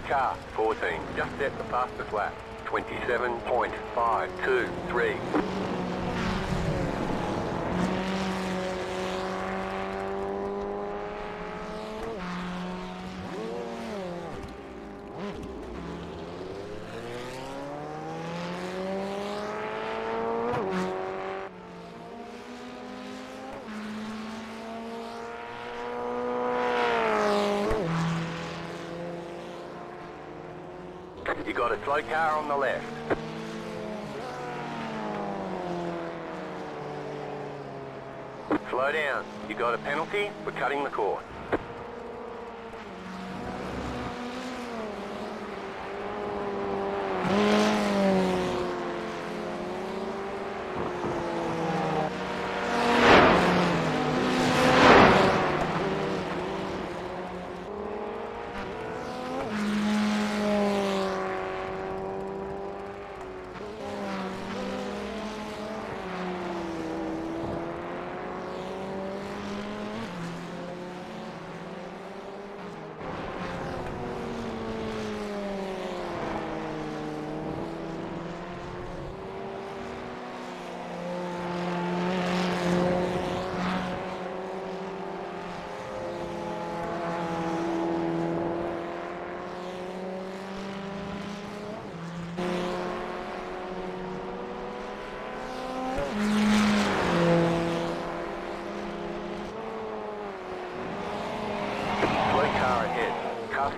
car. 14, just set the fastest lap. 27.523. You got a slow car on the left. Slow down. You got a penalty for cutting the course.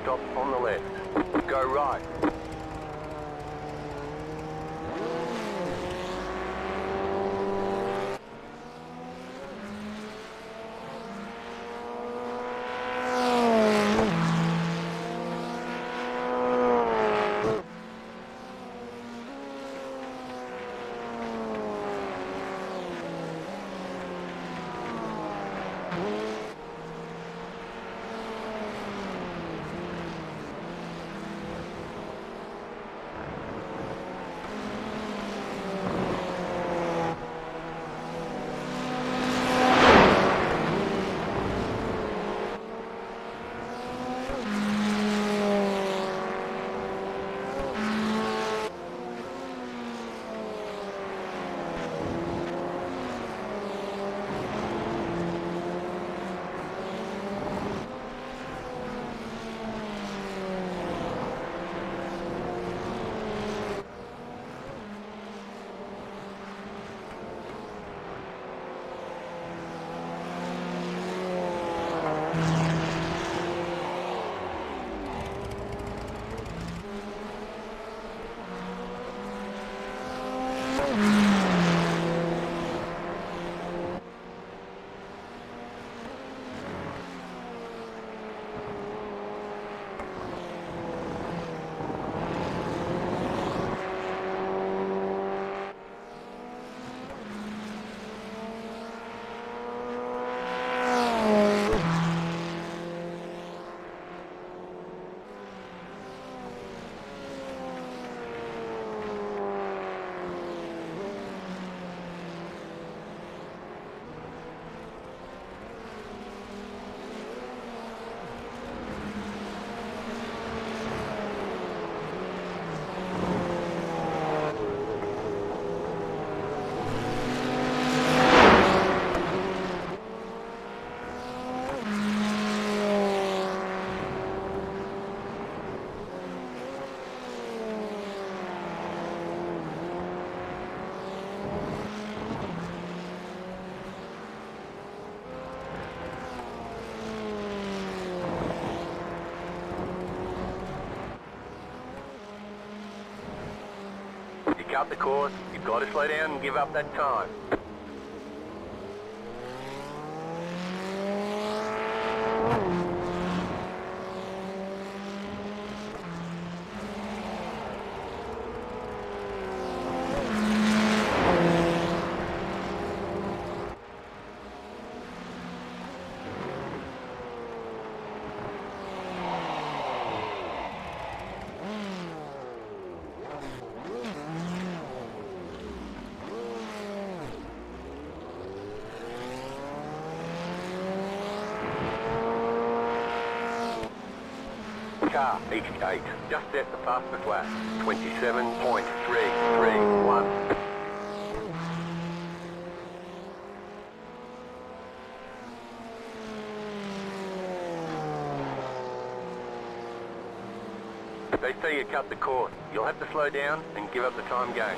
Stop on the left. Go right. Cut the course, you've got to slow down and give up that time. car, each 8. Just set the fastest lap. 27.331. They say you cut the course. You'll have to slow down and give up the time game.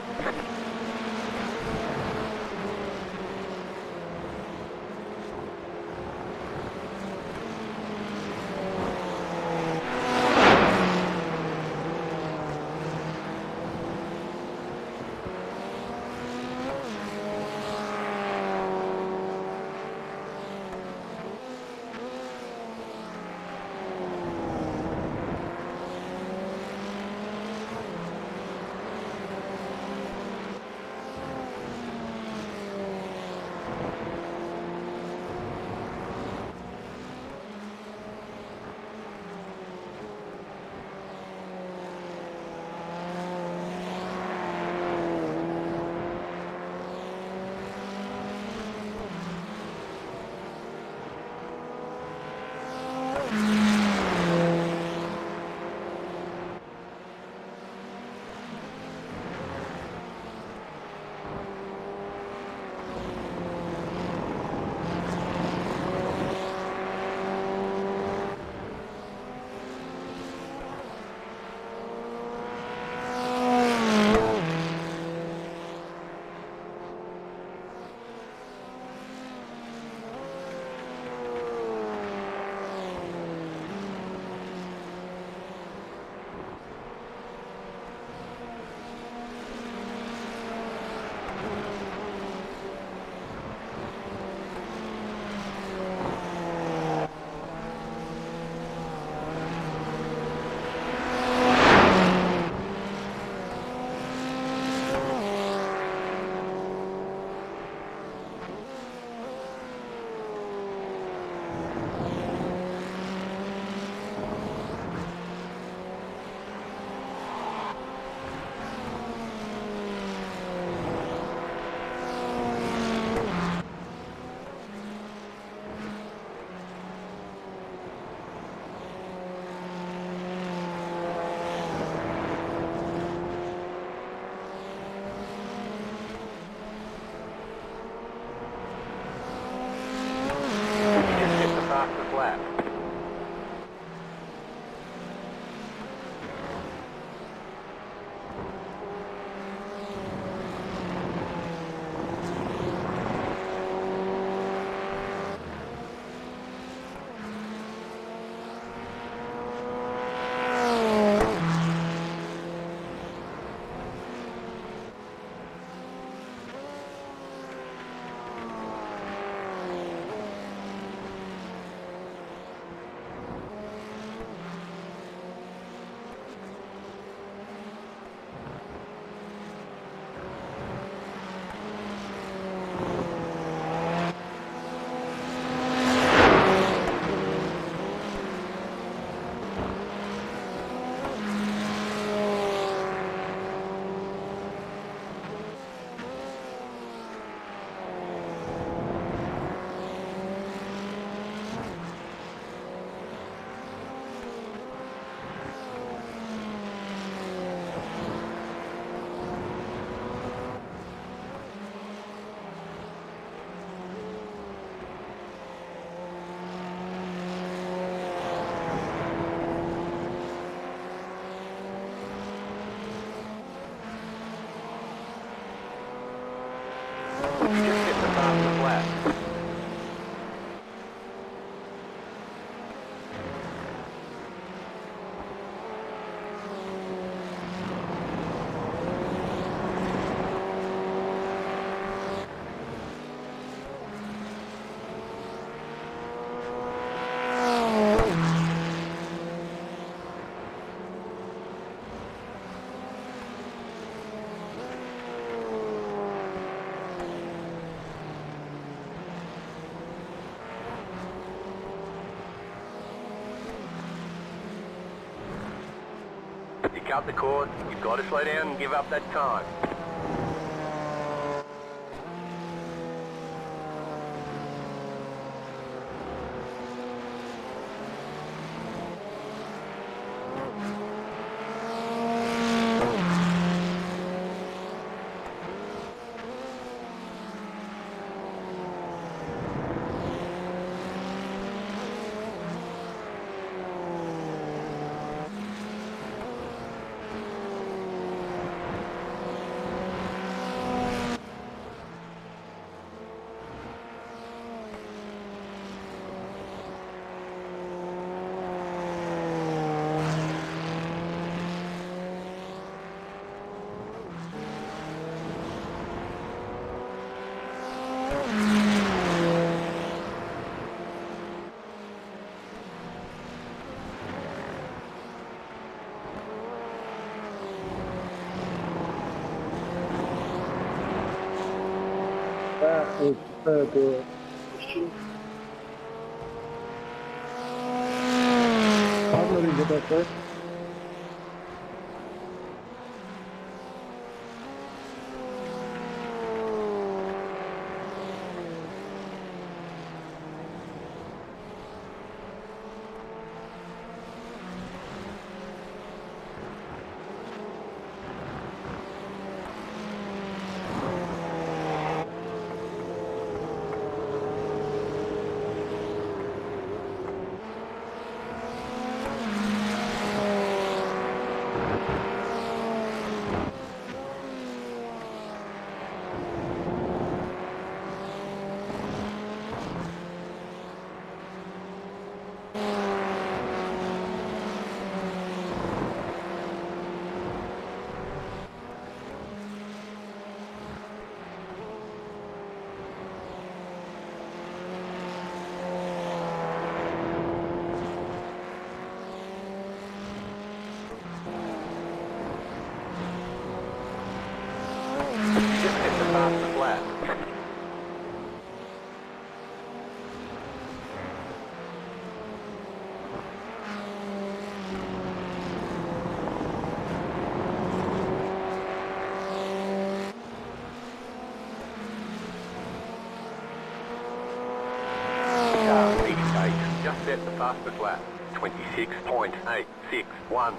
Fastest lap. Just hit the fastest lap. You cut the course, you've got to slow down and give up that time. That was the third door. I'm not into that first. Just hit the fastest lap. Car, indicate. Just set the fastest lap. 26.861.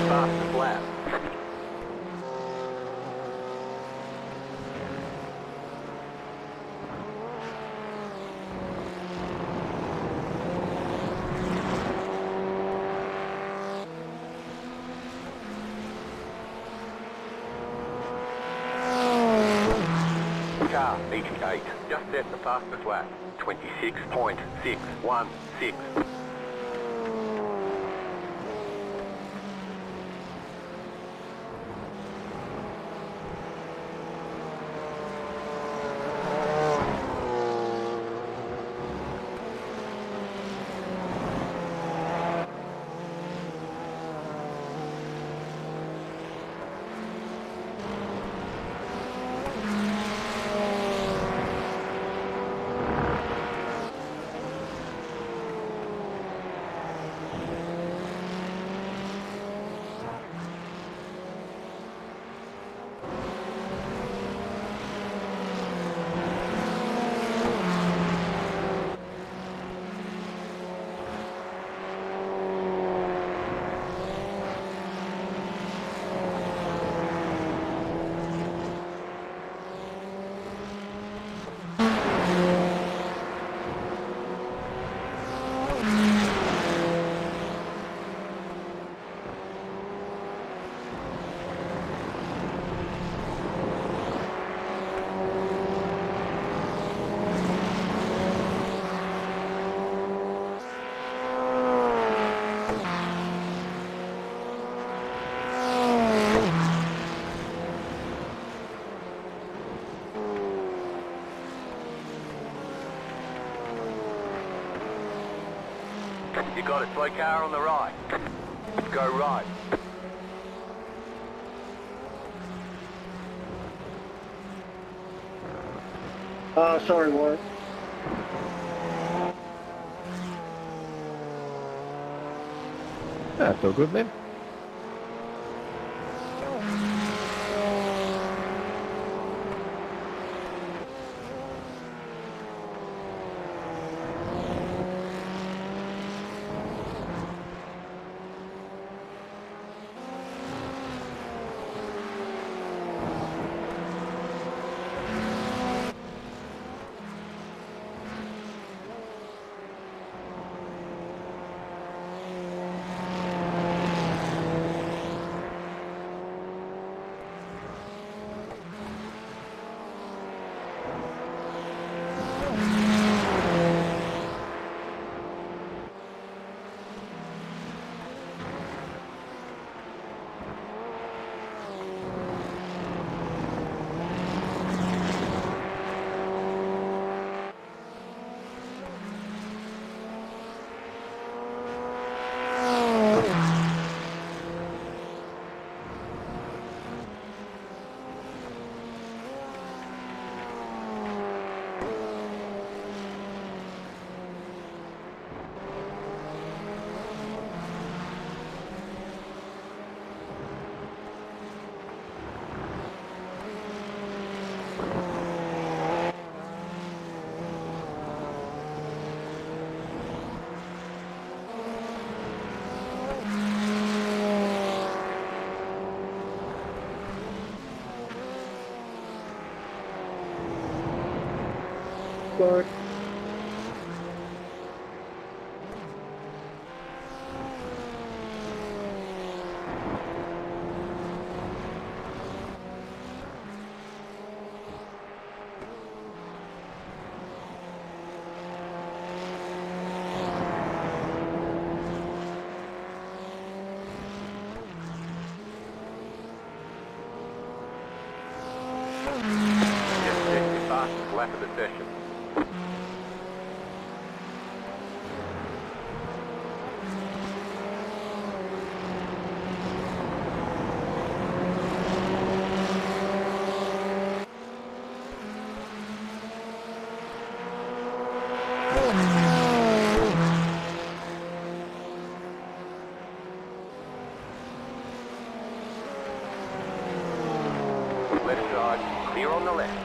Fastest lap. Car, indicate. Just set the fastest lap. 26.616. You got a slow car on the right. Go right. Sorry, Warren. That's all good, man. Sorry. Just check your fastest lap of the session. Left side, clear on the left.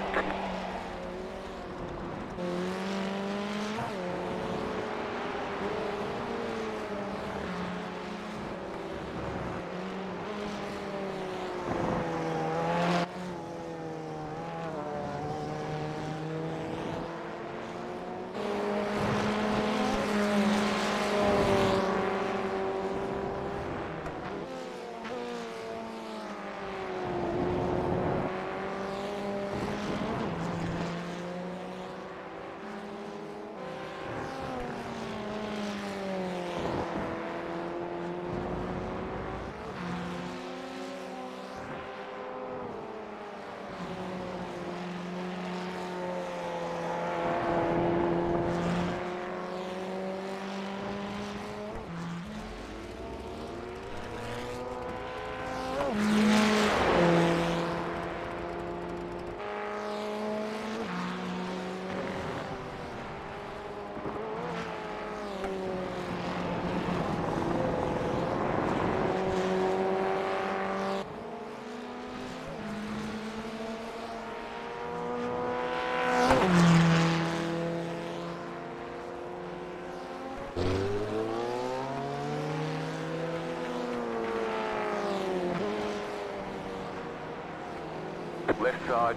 Left side,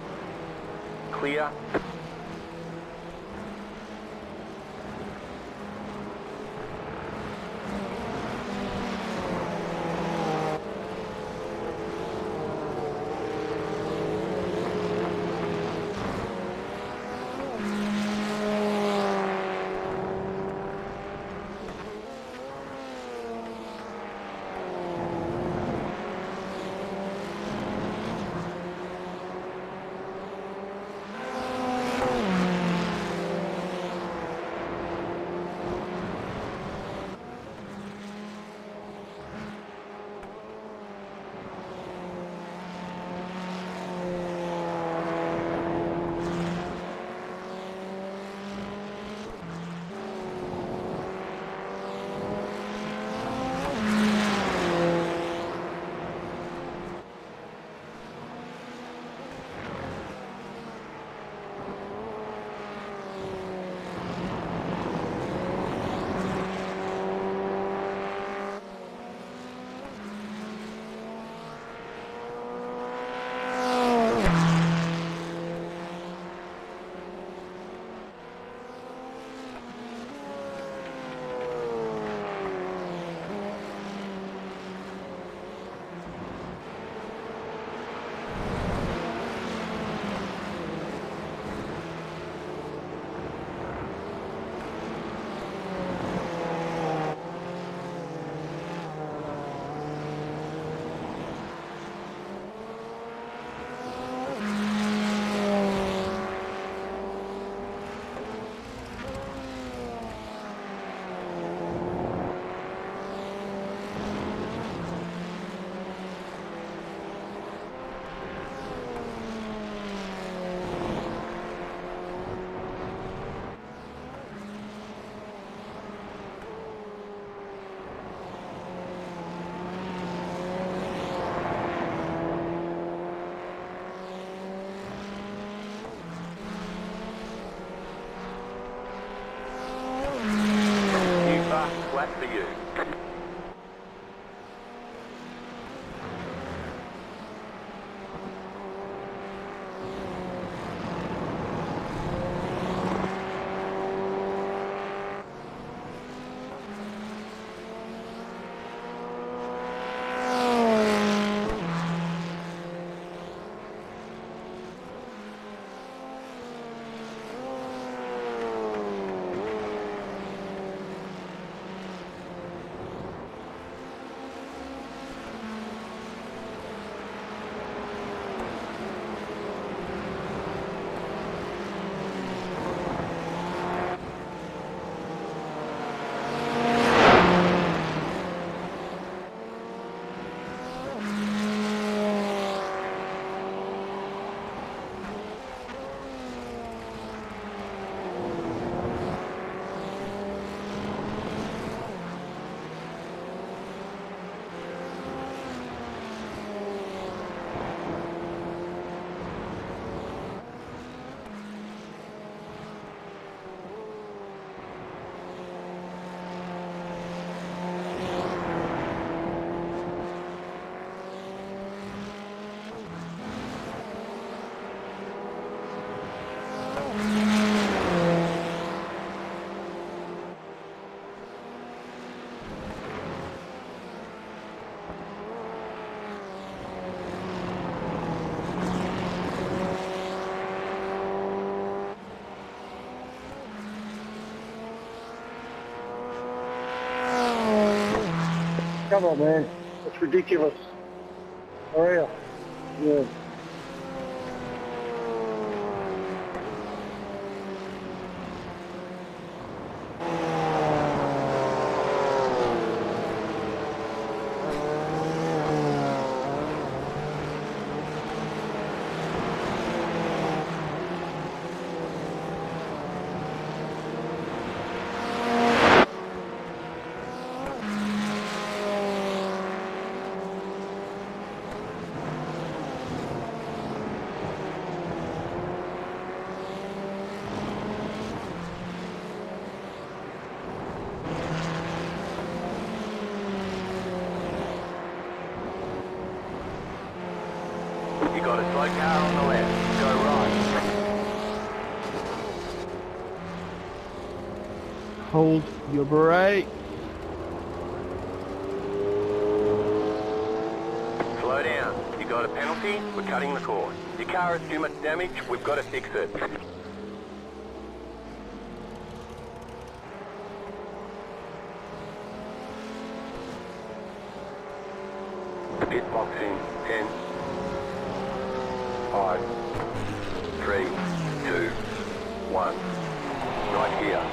clear. lap for you. Come on, man. It's ridiculous. Hurry up. Yeah. You got a slow car on the left. Go right. Hold your brake. Slow down. You got a penalty? We're cutting the course. Your car has too much damage. We've got to fix it. Pit box in 10, 5, 3, 2, 1. Right here.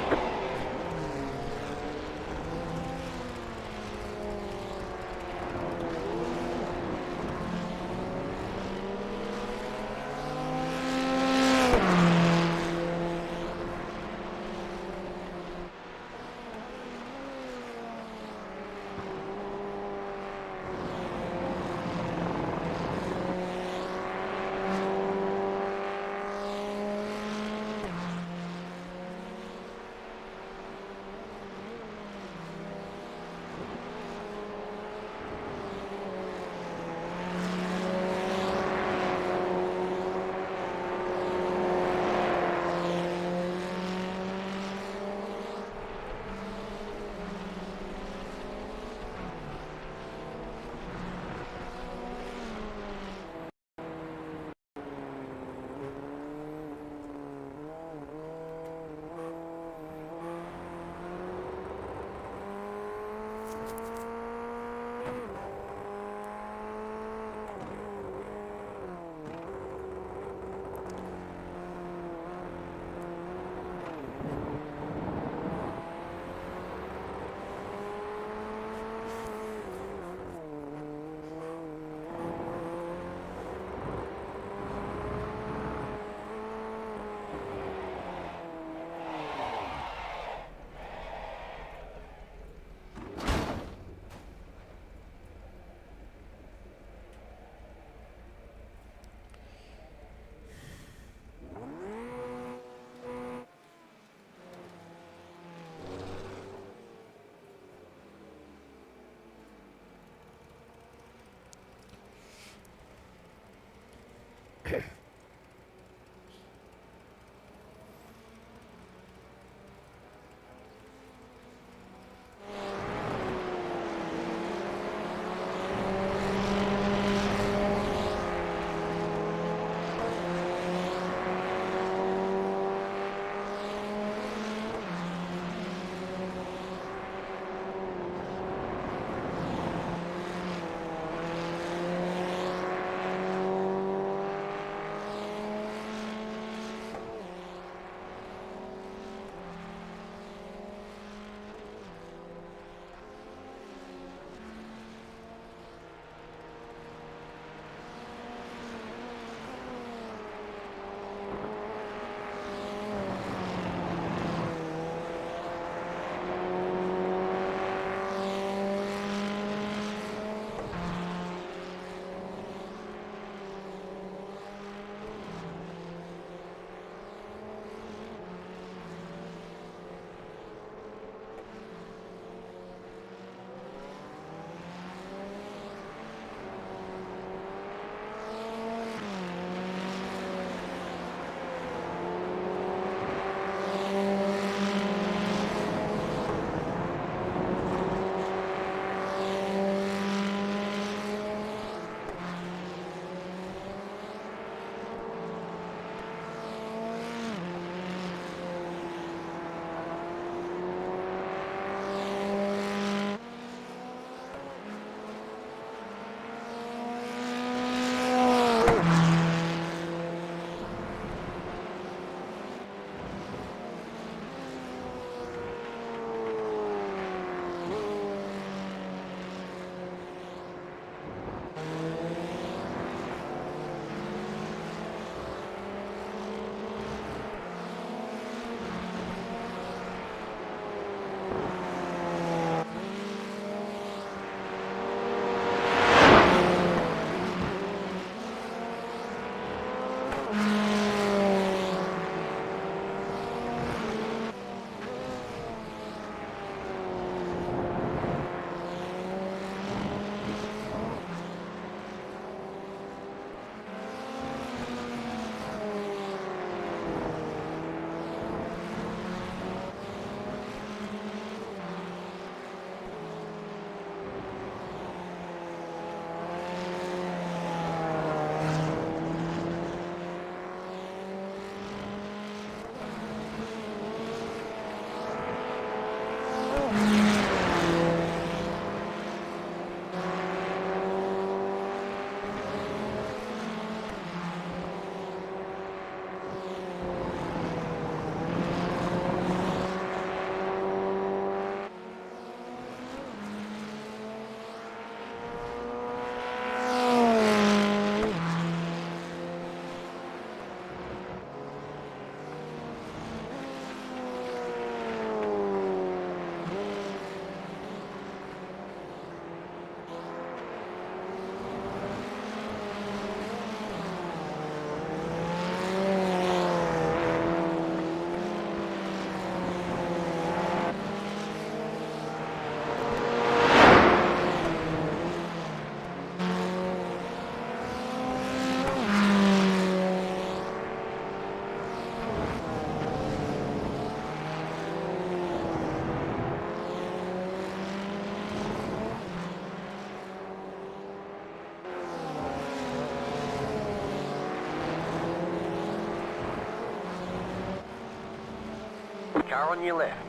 Car on your left.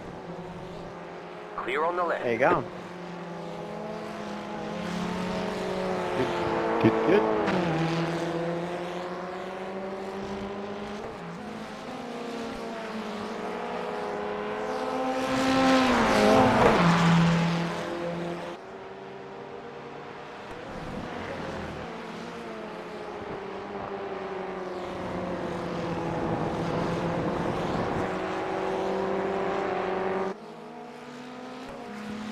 Clear on the left. There you go. Good, good, good.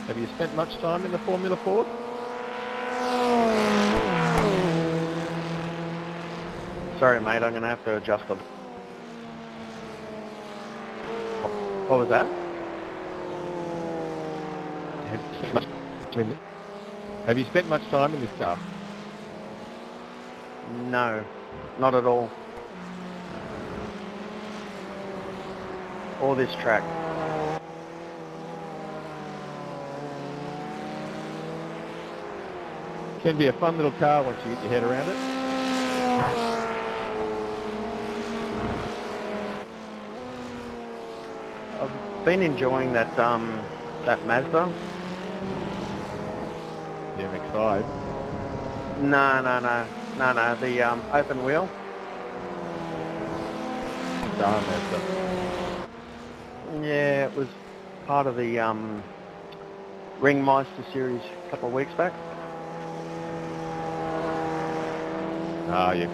Have you spent much time in the Formula Ford? Sorry, mate, I'm going to have to adjust them. What was that? Have you spent much time in this car? No. Not at all. Or this track. Can be a fun little car once you get your head around it. I've been enjoying that that Mazda. The MX-5. No. The open wheel. Darn Mazda. Yeah, it was part of the Ringmeister series a couple of weeks back. Ah, yep.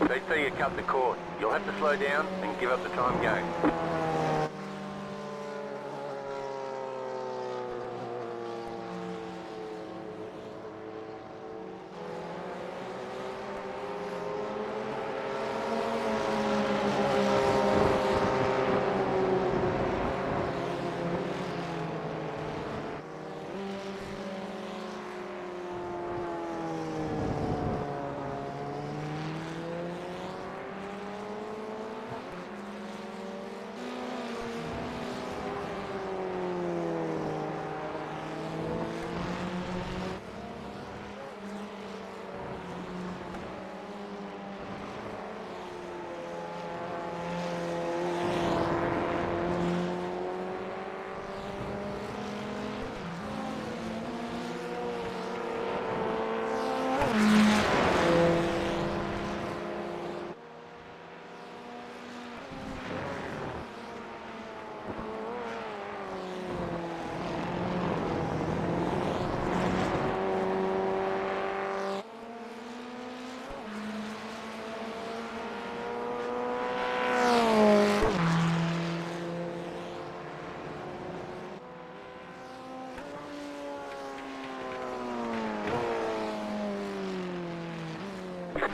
They say you cut the course. You'll have to slow down and give up the time gained.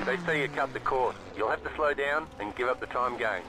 They say you cut the course. You'll have to slow down and give up the time gained.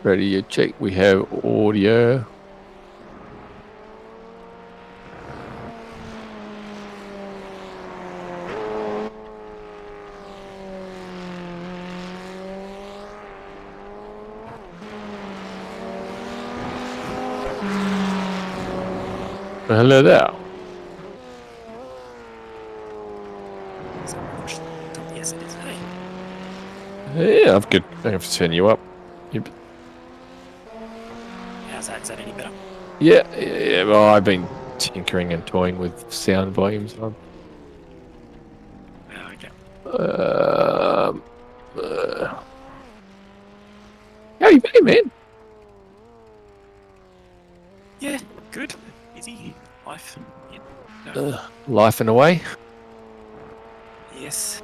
Ready to check. We have audio. Well, hello there. Yes, it is. Hey. Yeah, I have to turn you up. How's that? Is that any better? Yeah. Well, I've been tinkering and toying with sound volumes. Oh, okay. How you been, man? Yeah, good. Busy. Life. Yeah. No. Life and away. Yes.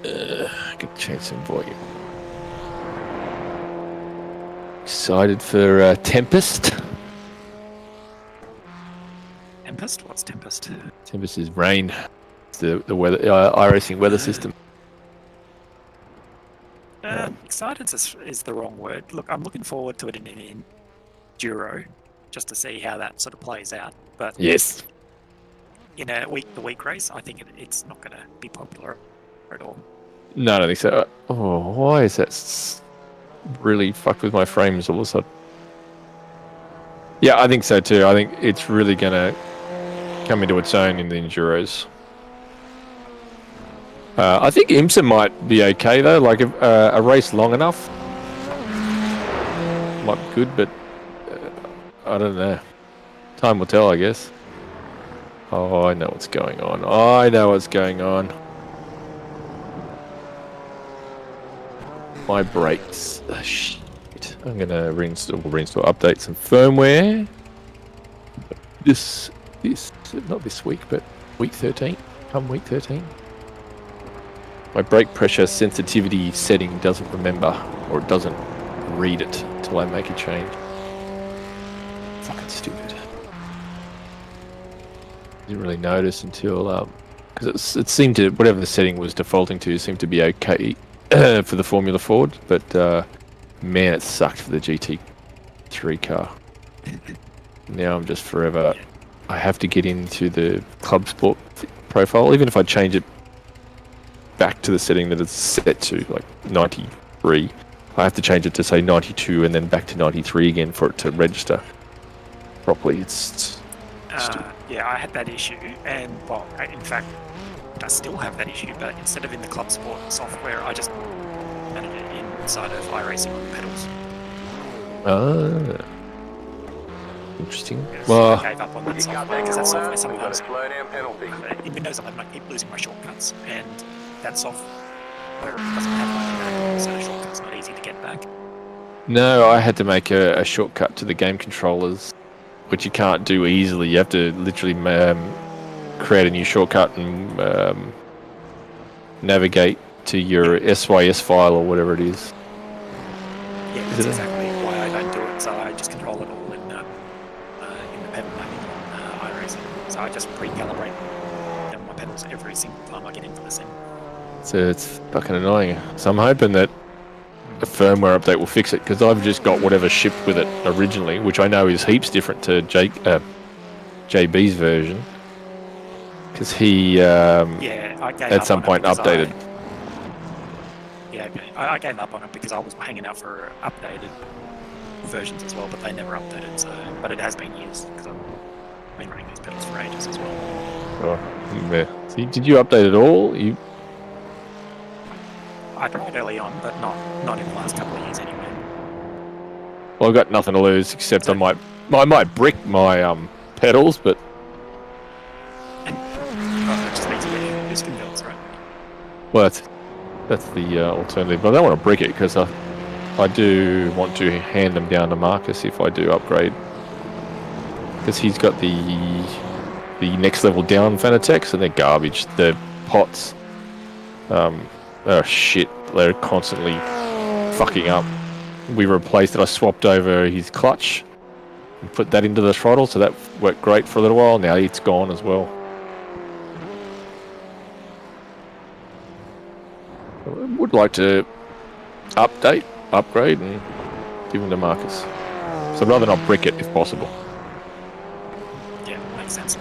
Good chance of volume. Excited for Tempest. Tempest? What's Tempest? Tempest is rain. It's the weather iracing weather system. Excited is the wrong word. Look, I'm looking forward to it in Enduro, just to see how that sort of plays out. But Yes. in a week-to-week race, I think it's not going to be popular at all. No, I don't think so. Oh, why is that really fucked with my frames all of a sudden? Yeah, I think so too. I think it's really going to come into its own in the Enduros. I think IMSA might be okay though. Like a race long enough might be good, but I don't know. Time will tell, I guess. Oh, I know what's going on. I know what's going on. My brakes. Oh, shit. I'm gonna reinstall, update some firmware. This, not this week, but week 13. Come week 13. My brake pressure sensitivity setting doesn't remember, or it doesn't read it until I make a change. Fucking stupid. Didn't really notice until because it seemed to, whatever the setting was defaulting to seemed to be okay for the Formula Ford, but man, it sucked for the GT3 car. Now I'm just forever. I have to get into the Club Sport profile, even if I change it back to the setting that it's set to, like 93. I have to change it to say 92 and then back to 93 again for it to register properly. It's yeah, I had that issue, and well, in fact, I still have that issue, but instead of in the Club Sport software, I just manage it inside of iRacing on the pedals. Interesting. Because Well, I gave up on that You cut software back because your that order, software we've got a sometimes slowdown penalty. in Windows 11 I keep losing my shortcuts, and that software doesn't have like so the shortcuts not easy to get back. no, I had to make a shortcut to the game controllers, which you can't do easily. You have to literally create a new shortcut and navigate to your SYS file or whatever it is. Yeah, that's exactly why I don't do it. So I just control it all in the pedal mapping on iRacing. So I just pre-calibrate down my pedals every single time I get into the sim. So it's fucking annoying. So I'm hoping that a firmware update will fix it, because I've just got whatever shipped with it originally, which I know is heaps different to JB's version, because he Yeah, I gave at up some on point it because updated. I gave up on it because I was hanging out for updated versions as well, but they never updated. So, but it has been used because I've been running these pedals for ages as well. Oh, yeah. See, did you update it all? I tried early on, but not in the last couple of years anyway. Well, I've got nothing to lose except I might brick my pedals, but It just needs to get used controls, right? well, that's the alternative. But I don't want to brick it because I do want to hand them down to Marcus if I do upgrade, because he's got the next level down Fanatec's, and they're garbage. The pots, oh shit, they're constantly fucking up. We replaced it. I swapped over his clutch and put that into the throttle, so that worked great for a little while. Now it's gone as well. I would like to upgrade, and give them to Marcus. So I'd rather not brick it if possible. Yeah, makes sense.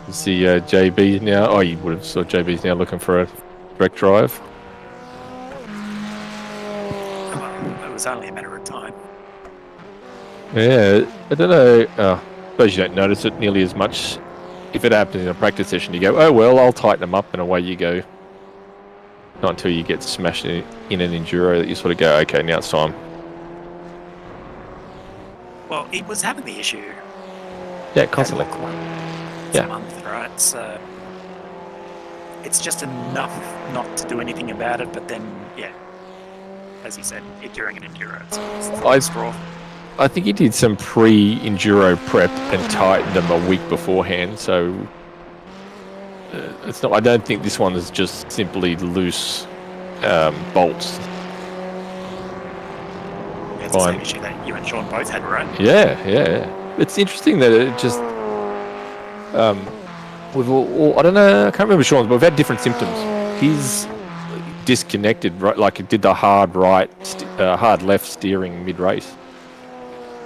You see JB now. Oh, you would have saw JB's now looking for a direct drive. Well, it was only a matter of time. Yeah, I don't know. I suppose you don't notice it nearly as much. If it happens in a practice session, you go, oh well, I'll tighten them up, and away you go. Not until you get smashed in an enduro that you sort of go, okay, now it's time. Well, it was having the issue. Yeah, constantly. A month, right? So it's just enough not to do anything about it. But then, yeah, as you said, during an enduro, it's straw. I think he did some pre-enduro prep and tightened them a week beforehand, so it's not. I don't think this one is just simply loose bolts. Yeah, it's the same issue that you and Sean both had, right? Yeah. It's interesting that it just we've all I don't know. I can't remember Sean's, but we've had different symptoms. He's disconnected, right? Like it did the hard left steering mid-race.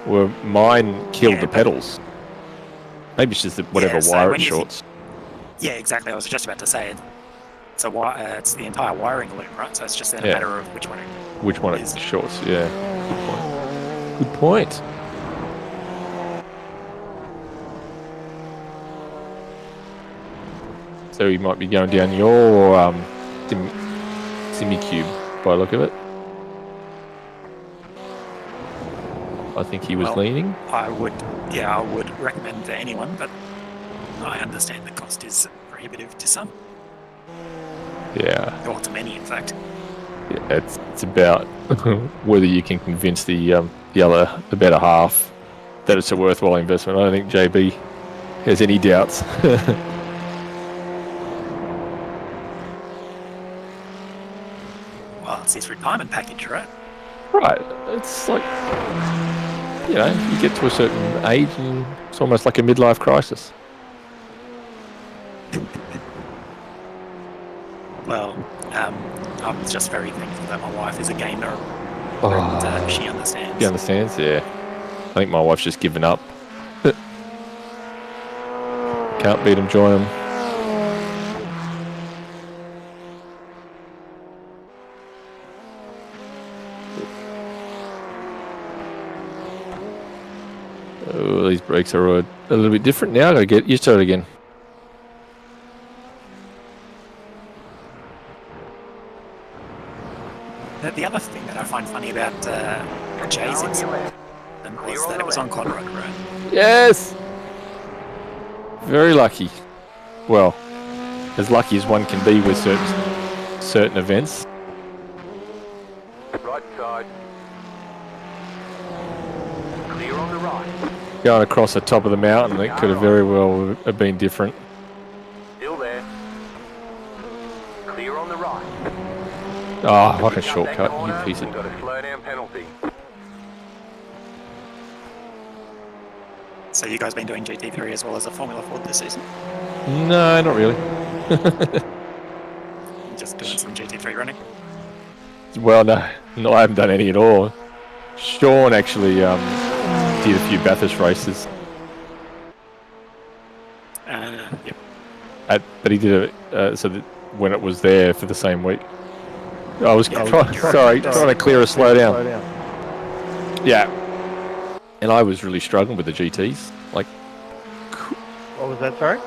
Where mine killed the pedals. Maybe it's just whatever wire it shorts. Yeah, exactly. I was just about to say it. So it's the entire wiring loop, right? So it's just a matter of which one it is. Shorts. Yeah. Good point. So you might be going down your SimiCube by the look of it. I think he was Well, leaning. I would recommend to anyone, but I understand the cost is prohibitive to some, Yeah, or to many, in fact. yeah it's about whether you can convince the better half that it's a worthwhile investment. I don't think JB has any doubts. Well, it's his retirement package, right? Right, it's like, you know, you get to a certain age and it's almost like a midlife crisis. Well, I'm just very thankful that my wife is a gamer Oh. and she understands. He understands, yeah. I think my wife's just given up. Can't beat him, join him. Oh, these brakes are a little bit different now. Gotta get used to it again. The other thing that I find funny about Jay's incident was that it was on Conrod Road. Yes! Very lucky. Well, as lucky as one can be with certain events. Right side. Clear on the right. Going across the top of the mountain, it could have very well have been different. Still there. Clear on the right. Oh, like a shortcut, you piece of... Got a slow down penalty. So you guys been doing GT3 as well as a Formula Ford this season? No, not really. Just doing some GT3 running? Well, no, I haven't done any at all. Sean actually did a few Bathurst races, Yep. but he did it so that when it was there for the same week. I was trying to clear a slowdown. Yeah, and I was really struggling with the GTs. Like, What was that, sorry?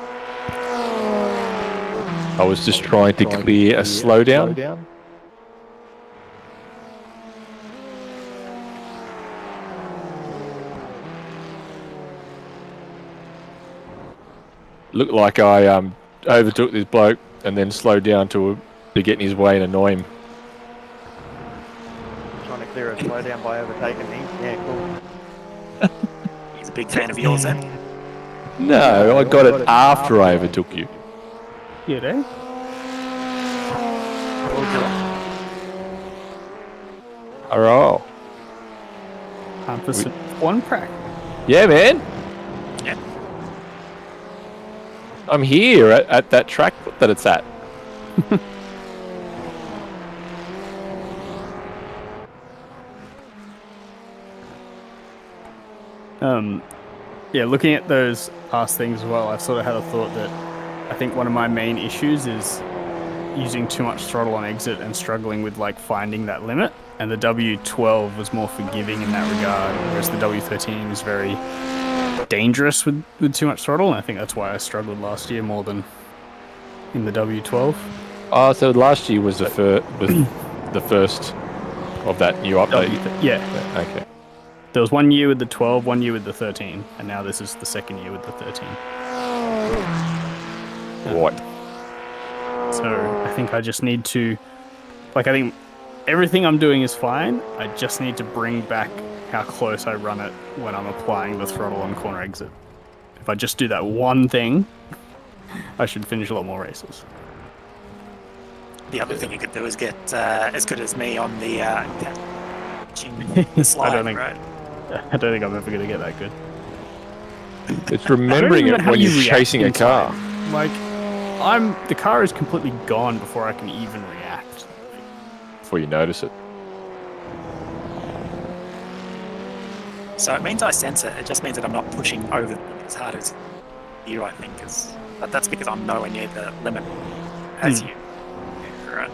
I was just trying to clear a slowdown. Looked like I overtook this bloke and then slowed down to get in his way and annoy him. Trying to clear a slowdown by overtaking me. Yeah, cool. He's a big fan of yours, then. No, I got it after I overtook you. You do? Oh. Time for some one crack. Yeah, man. Yeah. I'm here at that track that it's at. Yeah, looking at those past things as well, I've sort of had a thought that I think one of my main issues is using too much throttle on exit and struggling with like finding that limit. And the W12 was more forgiving in that regard, whereas the W13 is very dangerous with too much throttle. And I think that's why I struggled last year more than in the W12. Oh, so last year was the first of that new update. Yeah. Okay. There was 1 year with the 12, 1 year with the 13, and now this is the second year with the 13. What? So I think I just need to, I think everything I'm doing is fine. I just need to bring back how close I run it when I'm applying the throttle on corner exit. If I just do that one thing, I should finish a lot more races. The other thing you could do is get as good as me on the slide, I don't think, right? I don't think I'm ever going to get that good. It's remembering it when you're chasing a car. Like, the car is completely gone before I can even react. Before you notice it. So it means I sense it. It just means that I'm not pushing over as hard as you, I think. But that's because I'm nowhere near the limit as you. Yeah, right.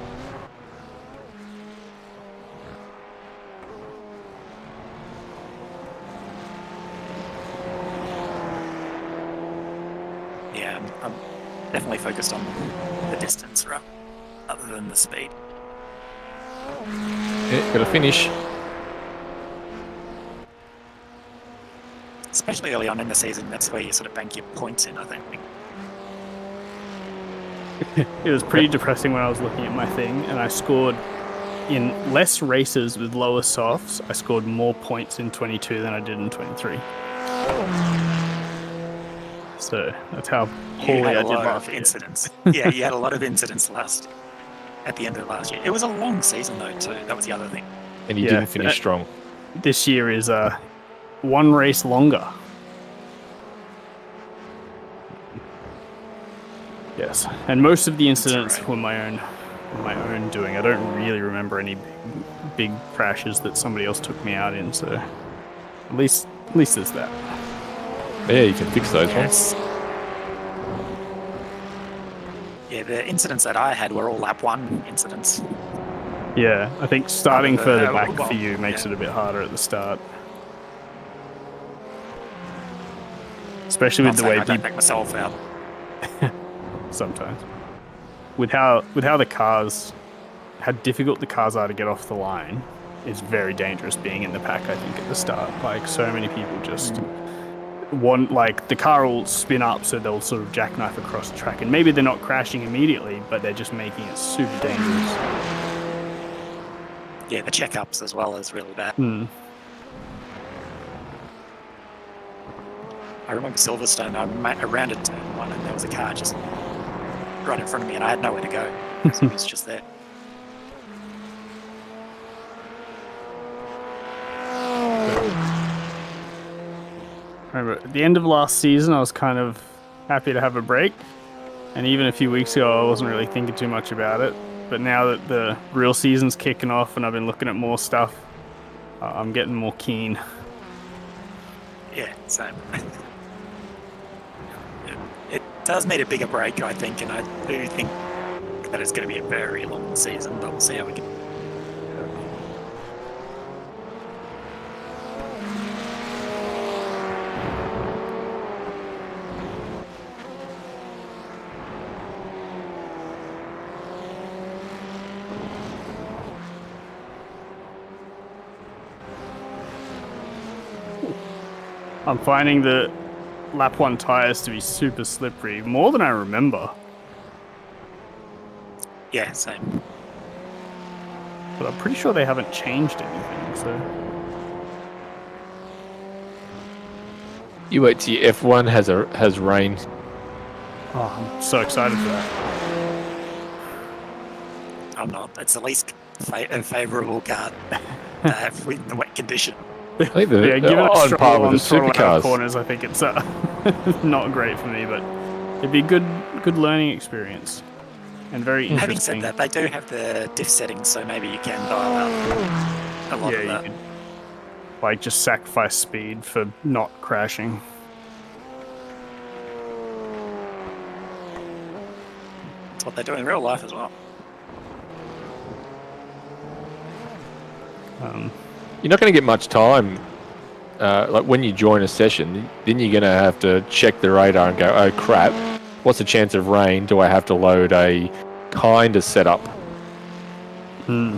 Yeah, I'm definitely focused on the distance rather than the speed. Yeah, gotta finish. especially early on in the season, that's where you sort of bank your points in, I think. It was pretty depressing when I was looking at my thing, and I scored in less races with lower softs. I scored more points in 22 than I did in 23. So that's how You poorly had I a did lot last of year. incidents. Yeah, you had a lot of incidents at the end of last year. It was a long season though too. That was the other thing. And you Yeah, didn't finish strong. This year is one race longer. Yes, and most of the incidents right. were my own doing. I don't really remember any big crashes that somebody else took me out in. So at least there's that. Yeah, you can fix those ones. Yes. Yeah, the incidents that I had were all lap 1 incidents. Yeah, I think starting further back well, for you makes it a bit harder at the start. Especially with Not the way saying I don't people take myself out. sometimes. With how difficult the cars are to get off the line is very dangerous being in the pack, I think, at the start. Like, so many people just want, like, the car will spin up, so they'll sort of jackknife across the track, and maybe they're not crashing immediately, but they're just making it super dangerous. Yeah, the checkups as well is really bad. I remember Silverstone, I rounded turn 1 and there was a car just right in front of me and I had nowhere to go because it was just there. I remember at the end of last season, I was kind of happy to have a break, and even a few weeks ago, I wasn't really thinking too much about it. But now that the real season's kicking off and I've been looking at more stuff, I'm getting more keen. Yeah, same. It does need a bigger break, I think, and I do think that it's going to be a very long season, but we'll see how we can. I'm finding the lap 1 tires to be super slippery, more than I remember. Yeah, same. But I'm pretty sure they haven't changed anything, so... You wait till your F1 has rain. Oh, I'm so excited for that. I'm not. It's the least favourable car to have with the wet condition. I think they're Given a on par struggle with on the throttle out supercars. corners, I think it's not great for me, but it'd be a good learning experience and very interesting. Having said that, they do have the diff settings, so maybe you can dial out a lot of you that. could, like, just sacrifice speed for not crashing. That's what they do in real life as well. You're not going to get much time. Like when you join a session, then you're going to have to check the radar and go, oh crap, what's the chance of rain? Do I have to load a kind of setup? I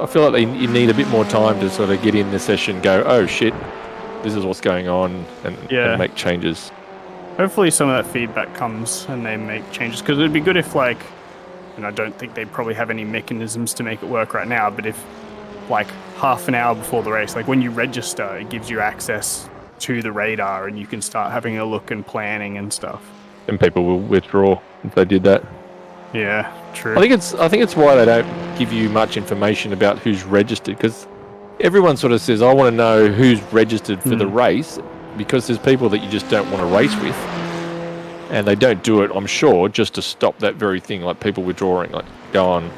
feel like you need a bit more time to sort of get in the session, go, oh shit, this is what's going on, and make changes. Hopefully some of that feedback comes and they make changes, because it'd be good if, like, and I don't think they probably have any mechanisms to make it work right now, but if, like, half an hour before the race, like when you register, it gives you access to the radar and you can start having a look and planning and stuff. And people will withdraw if they did that. Yeah, true. I think it's why they don't give you much information about who's registered, because everyone sort of says, I want to know who's registered for the race, because there's people that you just don't want to race with. And they don't do it, I'm sure, just to stop that very thing, like people withdrawing, like go on.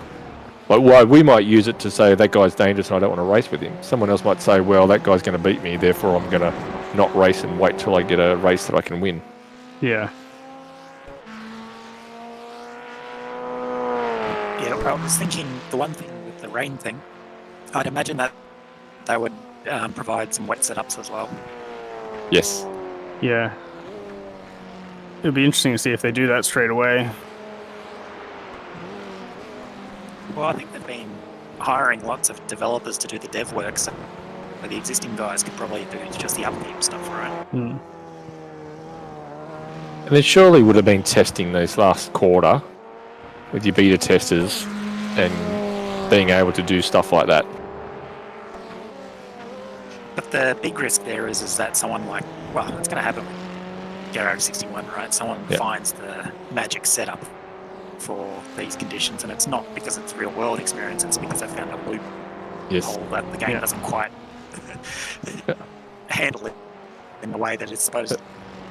Like, why we might use it to say that guy's dangerous and I don't want to race with him. Someone else might say, well, that guy's going to beat me, therefore I'm going to not race and wait till I get a race that I can win. Yeah. Yeah, I was thinking the one thing with the rain thing, I'd imagine that they would provide some wet setups as well. Yes. Yeah. It'll be interesting to see if they do that straight away. Well, I think they've been hiring lots of developers to do the dev work, so So the existing guys could probably do just the upkeep stuff, right? Mm. And they surely would have been testing this last quarter with your beta testers and being able to do stuff like that. But the big risk there is that someone like, well, it's going to happen with Garage 61, right? Someone finds the magic setup for these conditions, and it's not because it's real world experience, it's because they found a loophole that the game doesn't quite handle it in the way that it's supposed to.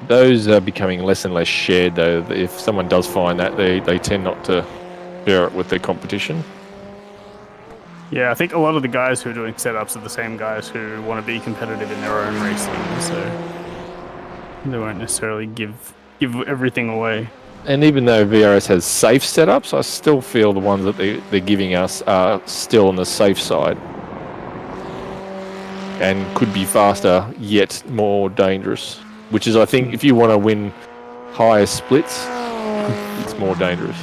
Those are becoming less and less shared, though. If someone does find that, they tend not to share it with their competition. Yeah, I think a lot of the guys who are doing setups are the same guys who want to be competitive in their own racing, so they won't necessarily give everything away. And even though VRS has safe setups, I still feel the ones that they're giving us are still on the safe side and could be faster, yet more dangerous. Which is, I think, if you want to win higher splits, it's more dangerous.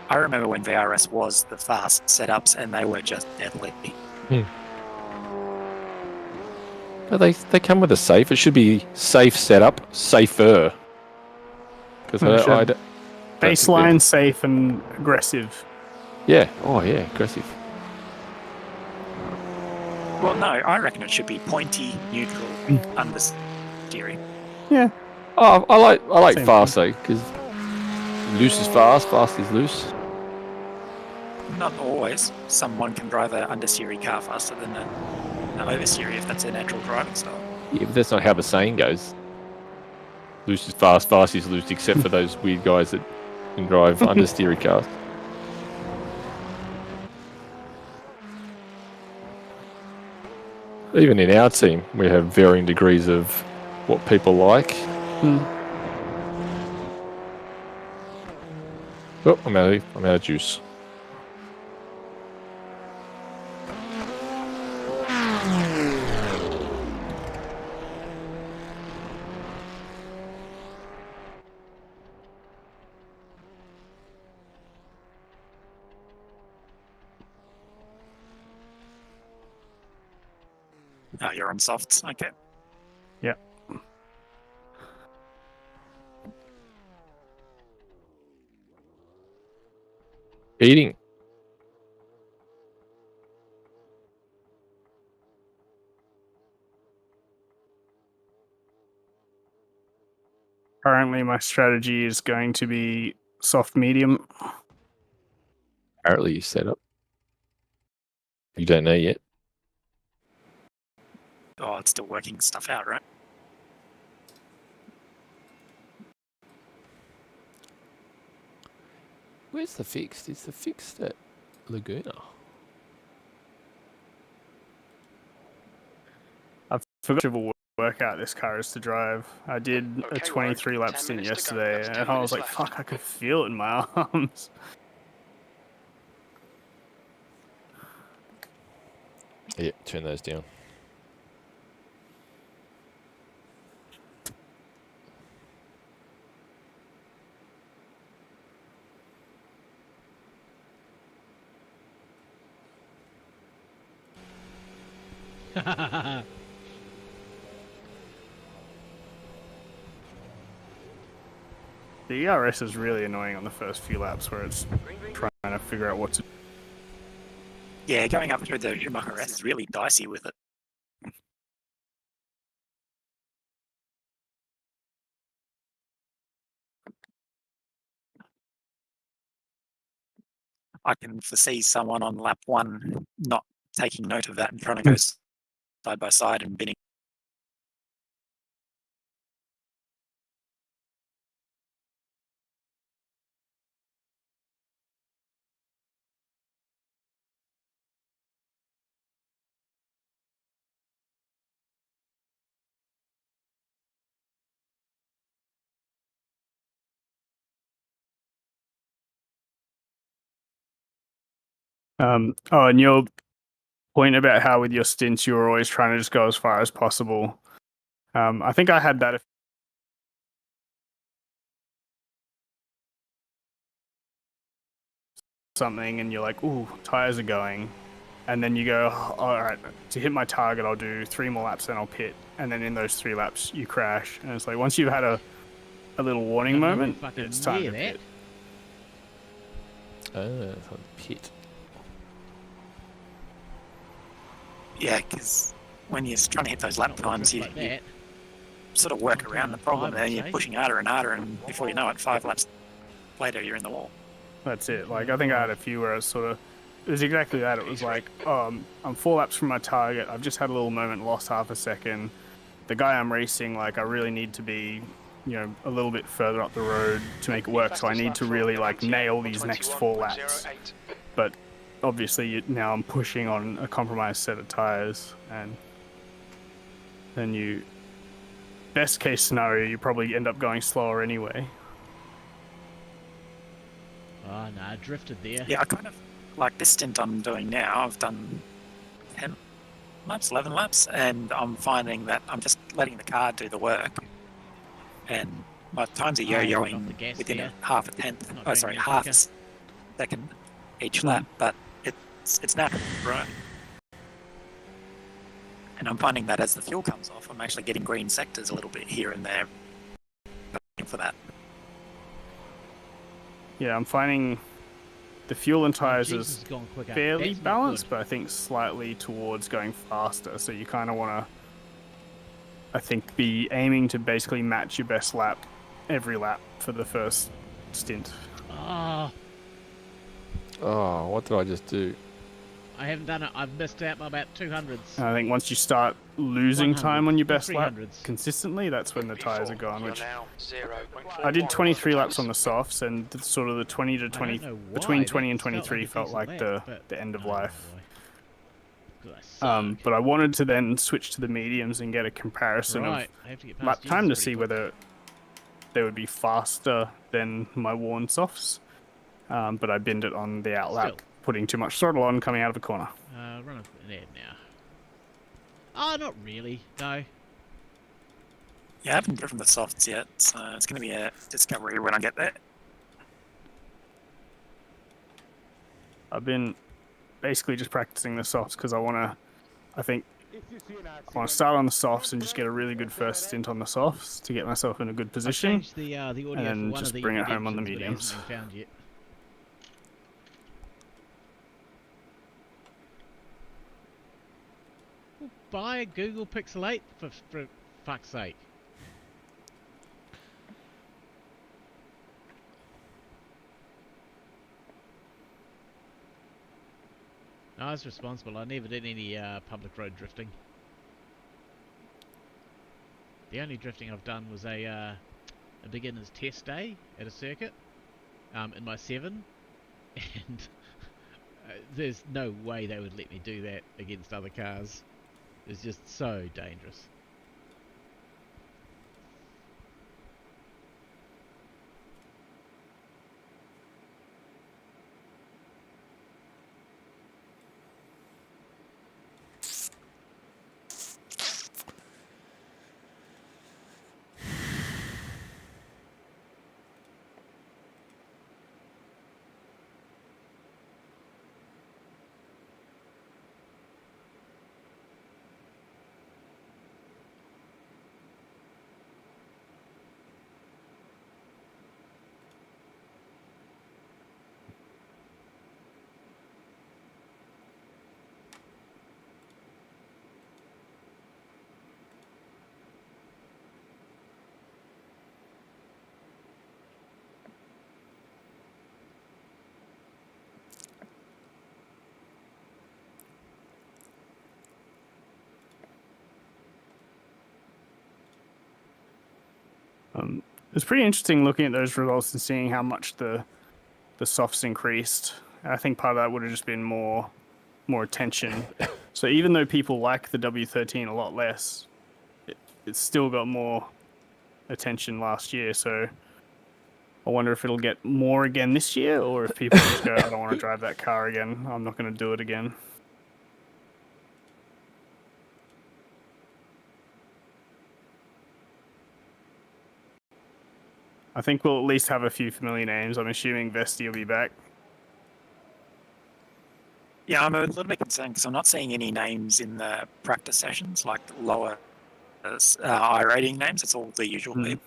I remember when VRS was the fast setups and they were just deadly. But they come with a safe. It should be safe setup, safer. Because I don't baseline, safe, and aggressive. Yeah. Oh, yeah, aggressive. Well, no, I reckon it should be pointy, neutral, understeering. Yeah. Oh, I like Same fast though, because loose is fast, fast is loose. Not always. Someone can drive an understeery car faster than an oversteery if that's their natural driving style. Yeah, but that's not how the saying goes. Loose is fast, fast is loose, except for those weird guys that can drive understeery cars. Even in our team, we have varying degrees of what people like. Oh, I'm out of juice. Oh, you're on softs, okay. Yeah. Eating. Currently, my strategy is going to be soft medium. Apparently you set up. You don't know yet. Oh, it's still working stuff out, right? Where's the fixed? Is the fixed at Laguna? I forgot to work out this car is to drive. I did a 23 lap stint yesterday, and I was like, fuck, I could feel it in my arms. Yeah, turn those down. The ERS is really annoying on the first few laps where it's trying to figure out what to do. Yeah, going up through the Schumacher S is really dicey with it. I can foresee someone on lap one not taking note of that and trying to go side by side and binning. And your point about how with your stints you were always trying to just go as far as possible. I think I had that something and you're like, ooh, tires are going. and then you go, all right, to hit my target, I'll do 3 more laps, then I'll pit, and then in those 3 laps, you crash. And it's like, once you've had a little warning moment, it's time to pit. It's on the pit. Yeah, because when you're trying to hit those lap times, you sort of work around the problem there. You're pushing harder and harder, and before you know it, 5 laps later, you're in the wall. That's it. Like, I think I had a few where it was exactly that. It was like, I'm 4 laps from my target. I've just had a little moment, lost half a second. The guy I'm racing, like, I really need to be, a little bit further up the road to make it work. So I need to really, like, nail these next 4 laps. But obviously now I'm pushing on a compromised set of tires, and then best case scenario, you probably end up going slower anyway. Oh no, I drifted there. Yeah, I kind of like this stint I'm doing now. I've done 10 laps, 11 laps, and I'm finding that I'm just letting the car do the work. And my times are yo-yoing within half a second each lap, but it's natural, right? And I'm finding that as the fuel comes off, I'm actually getting green sectors a little bit here and there for that. Yeah, I'm finding the fuel and tires is fairly balanced, but I think slightly towards going faster. So you kind of want to, I think, be aiming to basically match your best lap every lap for the first stint. Oh, what did I just do? I haven't done it. I've missed out by about 200s. And I think once you start losing time on your best lap consistently, that's when the tires are gone. Which I did 23 laps on the softs, and sort of the 20 to 20 between 20 and 23 felt like the end of life. But I wanted to then switch to the mediums and get a comparison of lap time to see whether they would be faster than my worn softs. But I binned it on the outlap, putting too much throttle on coming out of a corner. Run an ad now. Oh, not really, no. Yeah, I haven't driven the softs yet, so it's going to be a discovery when I get there. I've been basically just practicing the softs because I want to start on the softs and just get a really good first stint on the softs to get myself in a good position, and then just bring it home on the mediums. Buy a Google Pixel 8 for fuck's sake. No, I was responsible. I never did any public road drifting. The only drifting I've done was a beginner's test day at a circuit in my 7, and there's no way they would let me do that against other cars. It's just so dangerous. It's pretty interesting looking at those results and seeing how much the softs increased. I think part of that would have just been more attention. So even though people like the W13 a lot less, it's still got more attention last year. So I wonder if it'll get more again this year, or if people just go, I don't want to drive that car again. I'm not going to do it again. I think we'll at least have a few familiar names. I'm assuming Vesti will be back. Yeah, I'm a little bit concerned because I'm not seeing any names in the practice sessions, like lower I-rating names. It's all the usual people.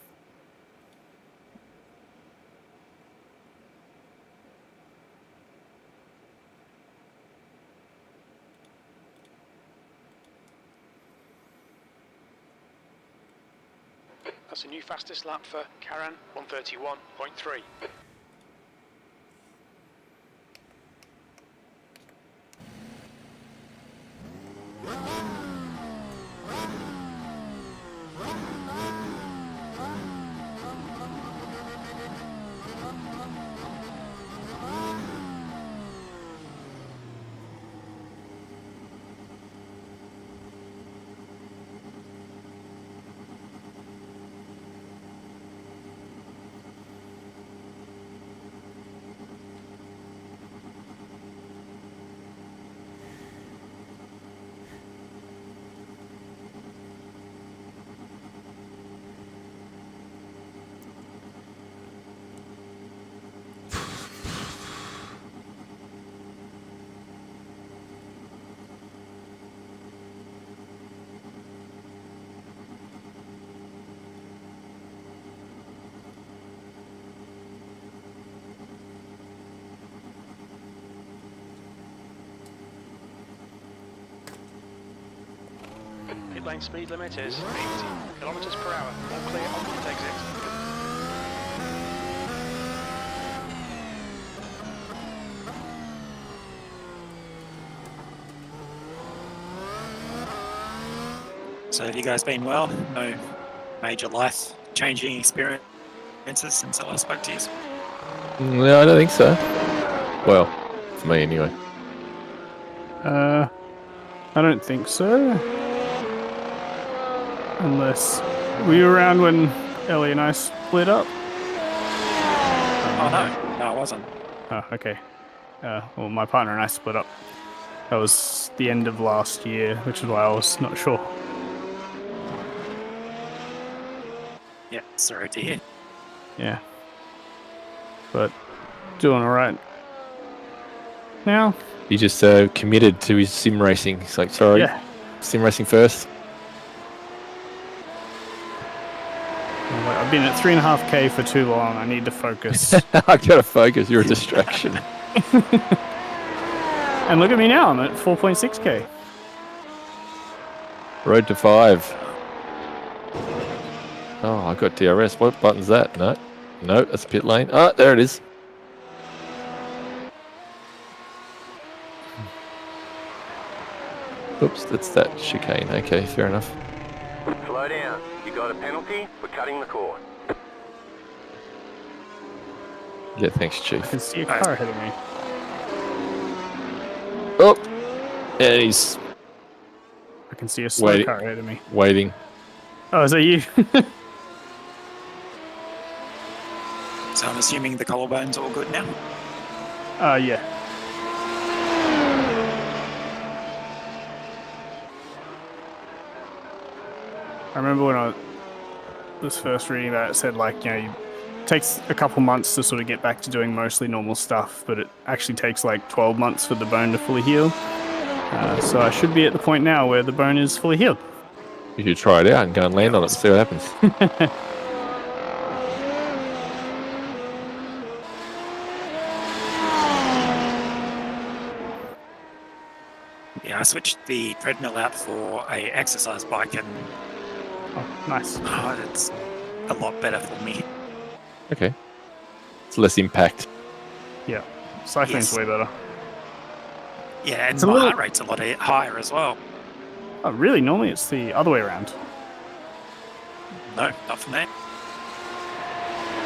That's a new fastest lap for Karan, 131.3. Pit lane speed limit is 80 kilometers per hour. All clear on pit exit. So have you guys been well? No major life-changing experiences since I last spoke to you? No, I don't think so. Well, for me anyway. I don't think so. Unless were you around when Ellie and I split up? Oh no, I wasn't. Oh, okay. Well, my partner and I split up. That was the end of last year, which is why I was not sure. Yeah, sorry to hear. Yeah. But doing alright now. He just committed to his sim racing. He's like, sorry, Yeah. sim racing first. I've been at 3.5k for too long. I need to focus. I gotta focus. You're a distraction. And look at me now. I'm at 4.6k. Road to 5. Oh, I got DRS. What button's that? No, that's pit lane. Oh, there it is. Oops, that's that chicane. Okay, fair enough. Slow down. You got a penalty? We're cutting the course. Yeah, thanks, I Chief. can see a car ahead of me. Oh, and he's I can see a slow Wait. car ahead of me. waiting. Oh, is that you? So I'm assuming the collarbone's all good now? Yeah. I remember when I was first reading that, it said, like, you know, it takes a couple months to sort of get back to doing mostly normal stuff, but it actually takes like 12 months for the bone to fully heal. So I should be at the point now where the bone is fully healed. You should try it out and go and land on it and see what happens. Yeah, I switched the treadmill out for a exercise bike and Oh, nice. it's a lot better for me. Okay. It's less impact. Yeah. Cycling's Yes. way better. Yeah, and It's a my little- heart rate's a lot higher as well. Oh, really? Normally it's the other way around. No, not for me.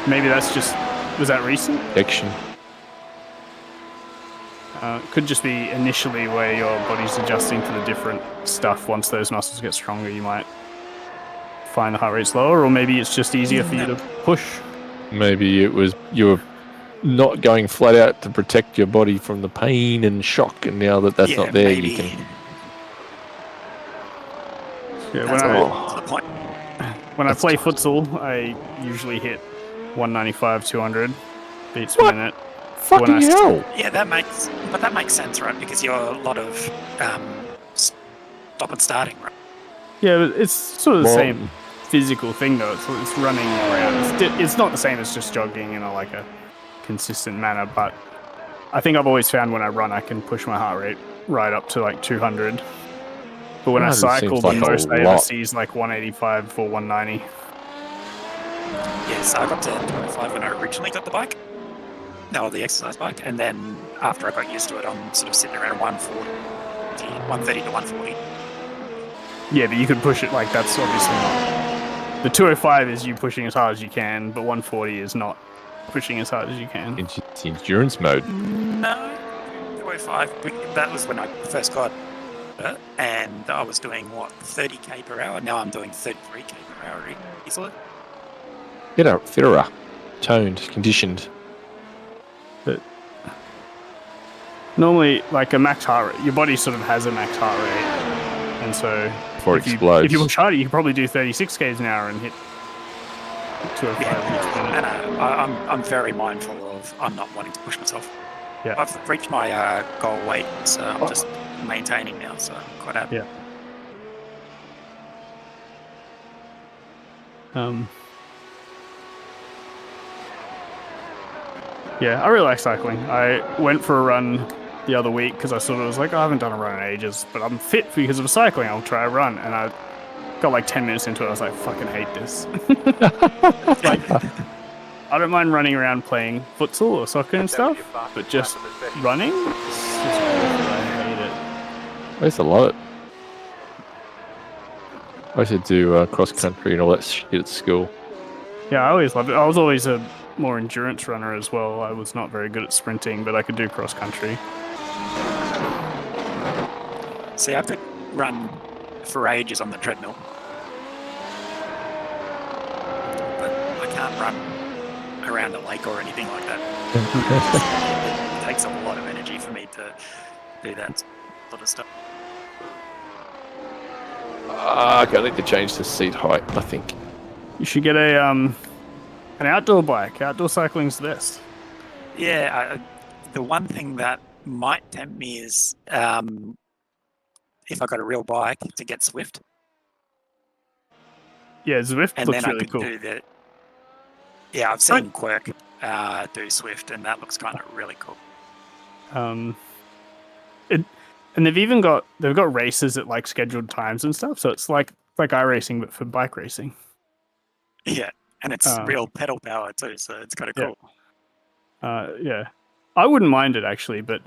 Maybe that's just... Was that recent? Action. Could just be initially where your body's adjusting to the different stuff. Once those muscles get stronger, you might find the heart rate's lower, or maybe it's just easier for you to push. Maybe it was you were not going flat out to protect your body from the pain and shock, and now that that's Yeah, not there, maybe. you can. Yeah, That's when all to the point. I play futsal, I usually hit 195, 200 beats per minute Fucking hell! Yeah, that makes sense, right? Because you're a lot of stop and starting, right? Yeah, but it's sort of the Well- same physical thing though. It's running around. It's not the same as just jogging in like a consistent manner, but I think I've always found when I run, I can push my heart rate right up to like 200. But when I 200 cycle, seems the like a most I ever lot. see is like 185 or 190. Yes, I got to 205 when I originally got the bike. No, the exercise bike. And then after I got used to it, I'm sort of sitting around 130 to 140. Yeah, but you could push it like that's obviously not. The 205 is you pushing as hard as you can, but 140 is not pushing as hard as you can. It's endurance mode. No, 205. That was when I first got it, and I was doing, 30k per hour? Now I'm doing 33k per hour easily. Fitter, toned, conditioned. But normally, like a max heart rate, your body sort of has a max heart rate, and so Before it if explodes. if you push harder, you can probably do 36 k's an hour and hit 205. And I'm very mindful of I'm not wanting to push myself. Yeah. I've reached my goal weight, so I'm just maintaining now, so I'm quite happy. Yeah. Yeah, I really like cycling. I went for a run the other week because I sort of was like, I haven't done a run in ages, but I'm fit because of cycling. I'll try a run. And I got like 10 minutes into it. I was like, fucking hate this. Like, I don't mind running around playing futsal or soccer and stuff, but just running, it's just awful. I hate it. I used to love it. I used to do cross country and all that shit at school. Yeah, I always loved it. I was always a more endurance runner as well. I was not very good at sprinting, but I could do cross country. See, I could run for ages on the treadmill, but I can't run around a lake or anything like that. It takes a lot of energy for me to do that sort of stuff. Okay, I need to change the seat height, I think. You should get an outdoor bike. Outdoor cycling's the best. Yeah, the one thing that might tempt me is if I got a real bike to get Swift. Yeah, Zwift And looks then really I could cool. do the. Yeah, I've seen Quirk do Swift, and that looks kind of really cool. And they've got races at like scheduled times and stuff. So it's like iracing but for bike racing. Yeah, and it's real pedal power too, so it's kind of cool. Yeah, I wouldn't mind it actually, but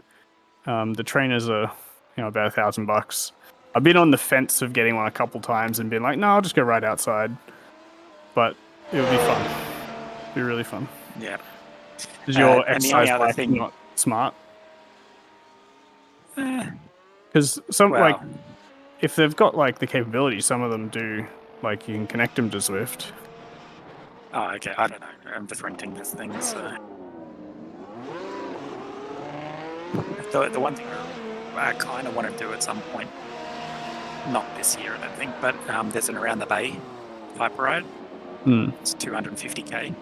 the trainers are about $1,000. I've been on the fence of getting one a couple times and been like, no, I'll just go right outside. But it'll be fun. It'll be really fun. Yeah. Is your and the exercise only other bike thing- not smart? Eh, Because well, if they've got like the capability, some of them do. Like you can connect them to Zwift. oh, okay, I don't know. I'm just renting this thing, so. The one thing I kind of want to do at some point, not this year, I don't think, but there's an Around the Bay type ride. It's 250k.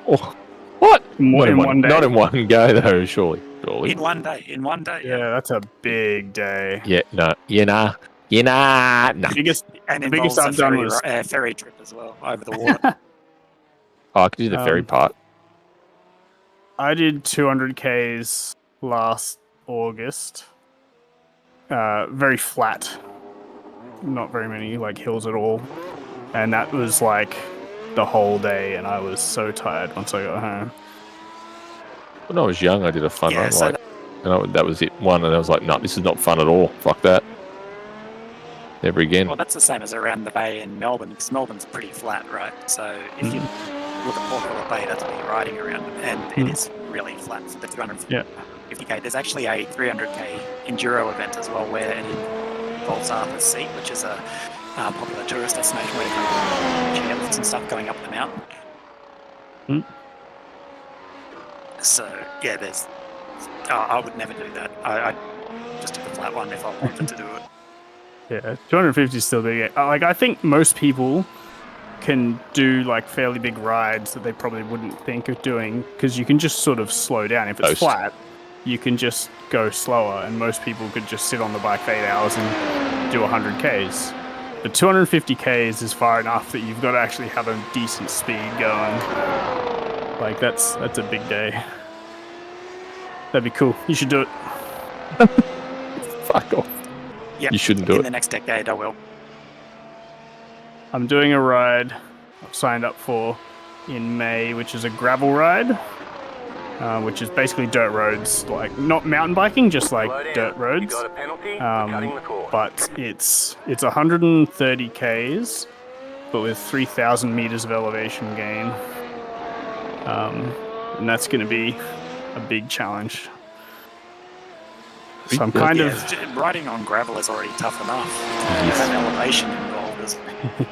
Oh, what? In one day. Not in one go, though, surely. In one day. Yeah, that's a big day. Yeah, no. Nah. Biggest And The biggest involves I've a done was- ferry trip as well over the water. Oh, I could do the ferry part. I did 200Ks last August. Very flat. Not very many like hills at all. And that was like the whole day, and I was so tired once I got home. When I was young, I did a fun Yeah, run, so that was it. One, and I was like, no, this is not fun at all. Fuck that. Never again. Well, that's the same as Around the Bay in Melbourne, because Melbourne's pretty flat, right? So if you look at Port Phillip Bay, that's where you're riding around, and it is really flat for the 250k. There's actually a 300k enduro event as well, where it involves Arthur's Seat, which is a popular tourist destination where they can elephants and stuff going up the mountain. So yeah, there's. I would never do that. I just do the flat one if I wanted to do it. Yeah, 250 is still big. Like I think most people can do like fairly big rides that they probably wouldn't think of doing, because you can just sort of slow down. If it's Coast. flat, you can just go slower, and most people could just sit on the bike for 8 hours and do 100 Ks. But 250 Ks is far enough that you've got to actually have a decent speed going. Like that's a big day. That'd be cool. You should do it. Fuck off. Yep. You shouldn't do In it. the next decade, I will. I'm doing a ride I've signed up for in May, which is a gravel ride, which is basically dirt roads, like not mountain biking, just like Slow down. dirt You roads. got a penalty for cutting the course. But it's 130 Ks, but with 3,000 meters of elevation gain. And that's going to be a big challenge. So I'm kind of... Riding on gravel is already tough enough. Yes. And elevation involved as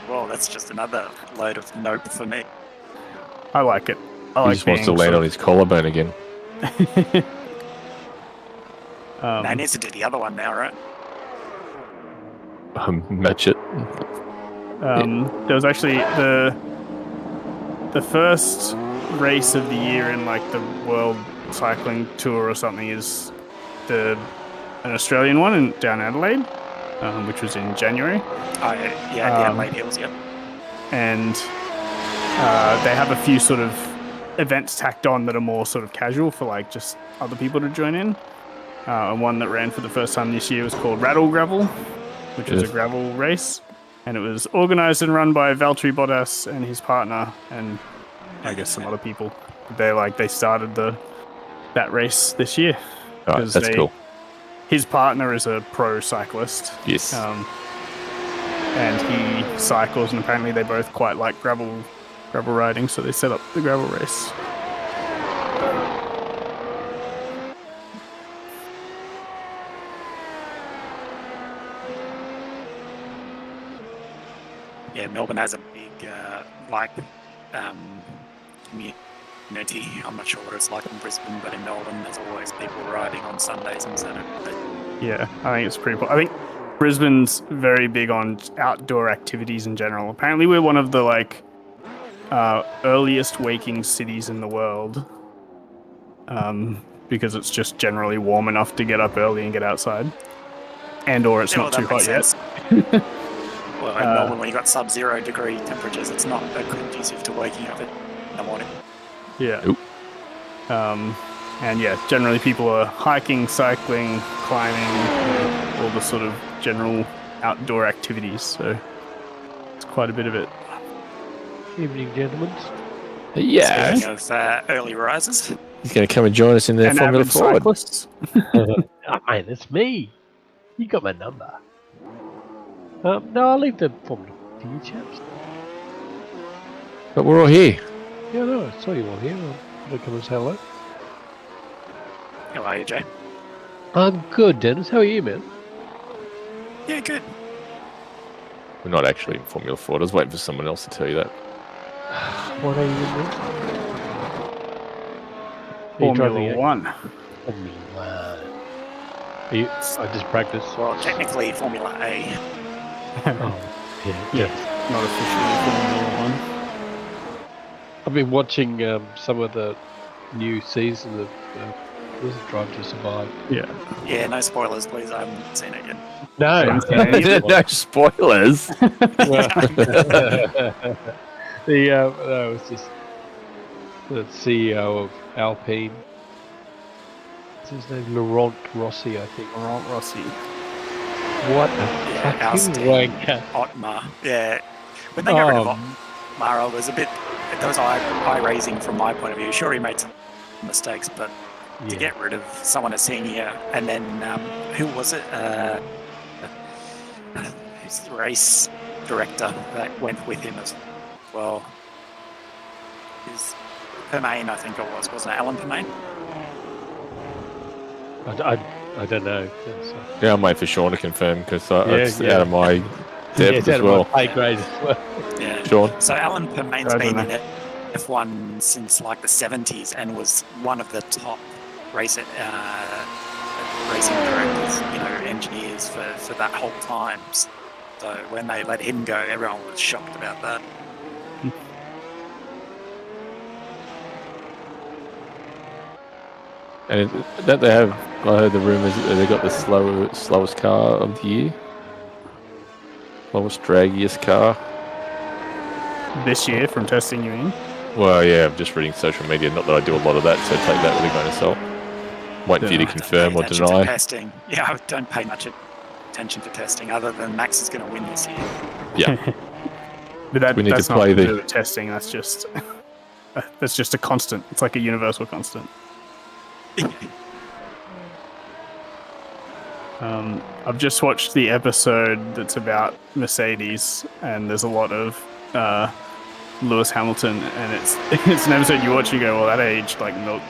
well. That's just another load of nope for me. I like it. I He like just wants to being land sort on his collarbone again. Now he needs to do the other one now, right? Match it. There was actually the first race of the year in like the World Cycling Tour or something is an Australian one down Adelaide, which was in January. Oh, yeah, the Adelaide Hills, yep. And they have a few sort of events tacked on that are more sort of casual for like just other people to join in. And one that ran for the first time this year was called Rattle Gravel, which was a gravel race. And it was organised and run by Valtteri Bottas and his partner, and I guess some other people. They started that race this year. All right, that's cool. His partner is a pro cyclist. Yes. And he cycles, and apparently they both quite like gravel riding, so they set up the gravel race. Yeah, Melbourne has a big community. I'm not sure what it's like in Brisbane, but in Melbourne there's always people riding on Sundays and Saturdays. Yeah, I think it's pretty cool. I think Brisbane's very big on outdoor activities in general. Apparently we're one of the earliest waking cities in the world, because it's just generally warm enough to get up early and get outside, or it's not too hot yet. Well, in Melbourne, when you got sub-0 degree temperatures, it's not conducive to waking up in the morning. Yeah. Oop. And yeah, generally people are hiking, cycling, climbing, all the sort of general outdoor activities. So it's quite a bit of it. Evening, gentlemen. Yeah. Speaking of early risers. He's going to come and join us in the And Formula avid Ford. cyclists. Oh, man, it's me. You got my number. No, I'll leave the Formula to you chaps. But we're all here. Yeah, no, I saw you all here. I'll come and say hello. How are you, Jay? I'm good, Dennis. How are you, man? Yeah, good. We're not actually in Formula Ford. I was waiting for someone else to tell you that. What are you in Formula One. Formula One. I just practice. Well, technically Formula A. Oh, yeah. Not officially Formula One. I've been watching some of the new season of Drive to Survive. Yeah. Yeah, no spoilers, please. I haven't seen it yet. No, No spoilers. No, it's just the CEO of Alpine. What's his name? Laurent Rossi, I think. Laurent Rossi. What a Yeah, fucking wanker. Otmar. Yeah. When they got rid of Otmar, I was a bit... That was eye-raising from my point of view. Sure, he made some mistakes, but to get rid of someone as senior, and then who was it? His race director that went with him as well. His Permain, I think it was, wasn't it? Alan Permain? I don't know. Yeah, I'm waiting for Sean to confirm because it's yeah. out of my depth as well. Pay grade as well. Yeah. Sean? So Alan Permain's been in F1 since like the 70s and was one of the top racing directors, engineers for that whole time. So when they let him go, everyone was shocked about that. And don't they have? I heard the rumours that they got the slowest car of the year, slowest draggiest car. This year from testing, you mean? Well, yeah, I'm just reading social media. Not that I do a lot of that, so take that with a grain of salt. Waiting for you to confirm or Attention to deny. testing. Yeah, I don't pay much attention to testing, other than Max is going to win this year. Yeah, But that, we need that's to play not to the. do with testing. That's just a constant. It's like a universal constant. I've just watched the episode that's about Mercedes, and there's a lot of Lewis Hamilton, and it's an episode you watch, you go, well, that aged like milk.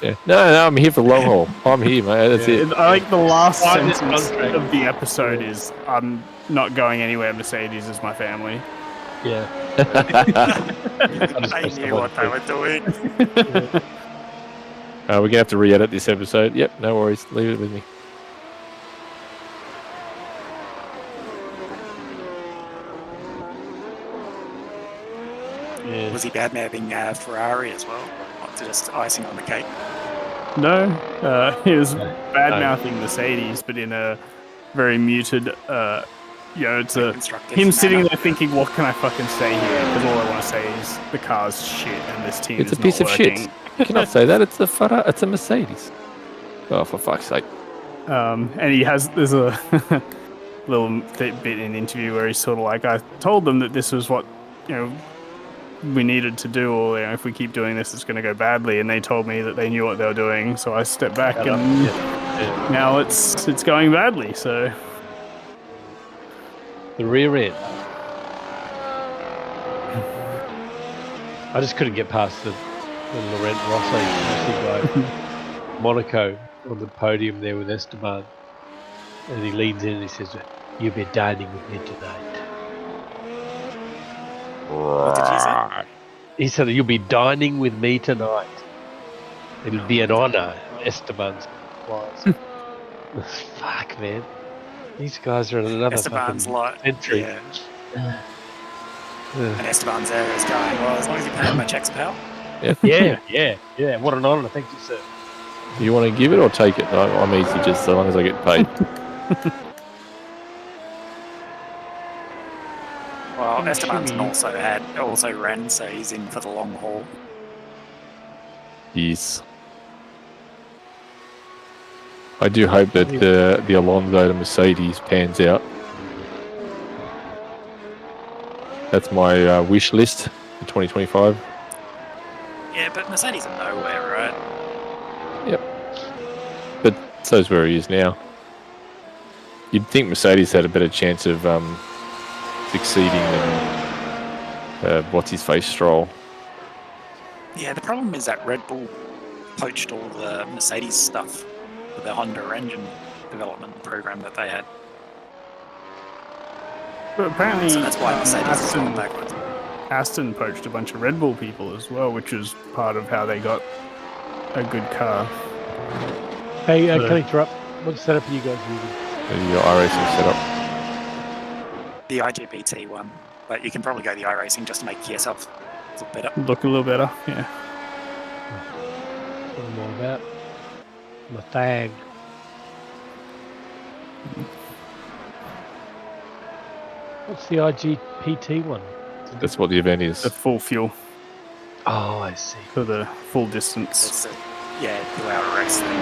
Yeah. No, I'm here for the long haul. I'm here, mate. That's it. I like the last sentence of the episode is, I'm not going anywhere, Mercedes is my family. Yeah. I knew what they were doing. We're going to have to re-edit this episode. Yep, no worries. Leave it with me. Yeah. Was he bad-mouthing Ferrari as well? Not just icing on the cake? No, he was bad-mouthing Mercedes, but in a very muted, it's him sitting there thinking, what can I fucking say here? Because all I want to say is the car's shit and this team It's is a piece not of working. shit. You cannot say that. It's a Mercedes. Oh, for fuck's sake. And there's a little bit in the interview where he's sort of like, I told them that this was what, we needed to do, or if we keep doing this, it's going to go badly. And they told me that they knew what they were doing, so I stepped back, and now it's going badly. So The rear end. I just couldn't get past the Laurent Rossi guy, Monaco, on the podium there with Esteban, and he leans in and he says, "You'll be dining with me tonight." What did you say? He said, "You'll be dining with me tonight. It'll be an honour." Esteban's was. Fuck, man. These guys are in another Esteban's fucking entry. Yeah. And Esteban's there is going, well, as long as you pay my checks, pal. Yeah. What an honour. Thank you, sir. You want to give it or take it? I'm easy, just so long as I get paid. Well, Esteban's also ran, so he's in for the long haul. Yes. I do hope that the Alonso to Mercedes pans out. That's my wish list for 2025. Yeah, but Mercedes are nowhere, right? Yep. But so's where he is now. You'd think Mercedes had a better chance of succeeding than what's his face Stroll. Yeah, the problem is that Red Bull poached all the Mercedes stuff for the Honda engine development program that they had. But apparently, So that's why Mercedes is going backwards. Aston poached a bunch of Red Bull people as well, which was part of how they got a good car. Hey, can I interrupt? What setup are you guys using? Maybe your iracing setup. The IGBT one, but you can probably go the iRacing just to make yourself look better. Look a little better, yeah. What am I about? I'm a fag. What's the IGPT one? That's what the event is. The full fuel Oh, I see. for the full distance. It's a 2-hour race thing.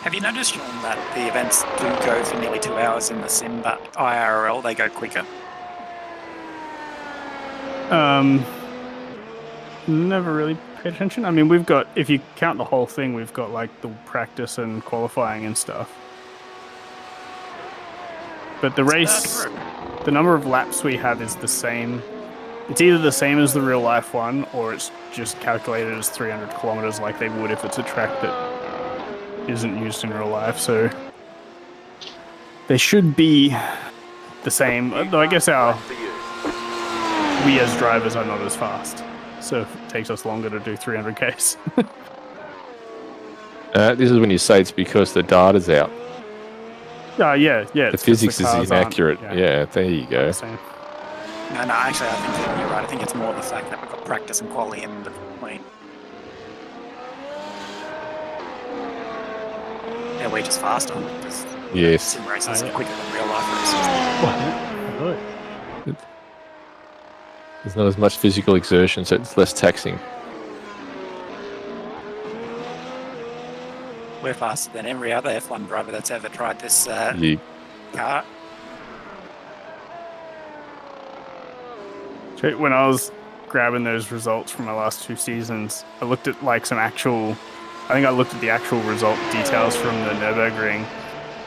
Have you noticed, Sean, that the events do go for nearly 2 hours in the sim, but IRL they go quicker? Never really paid attention. I mean, we've got, if you count the whole thing, we've got like the practice and qualifying and stuff. But the race, the number of laps we have is the same. It's either the same as the real life one, or it's just calculated as 300 kilometers like they would if it's a track that isn't used in real life. So they should be the same. Though I guess we as drivers are not as fast, so it takes us longer to do 300 Ks. This is when you say it's because the data's out. Yeah. The it's 'cause physics is cars aren't- inaccurate. Yeah, there you go. the same. No, actually, I think that you're right. I think it's more the fact that we've got practice and quality in the lane. Yeah, we're just faster. Because Yes. sim races are quicker than real life races. There's not as much physical exertion, so it's less taxing. We're faster than every other F1 driver that's ever tried this You, car. When I was grabbing those results from my last 2 seasons, I looked at like some actual. I think I looked at the actual result details from the Nürburgring,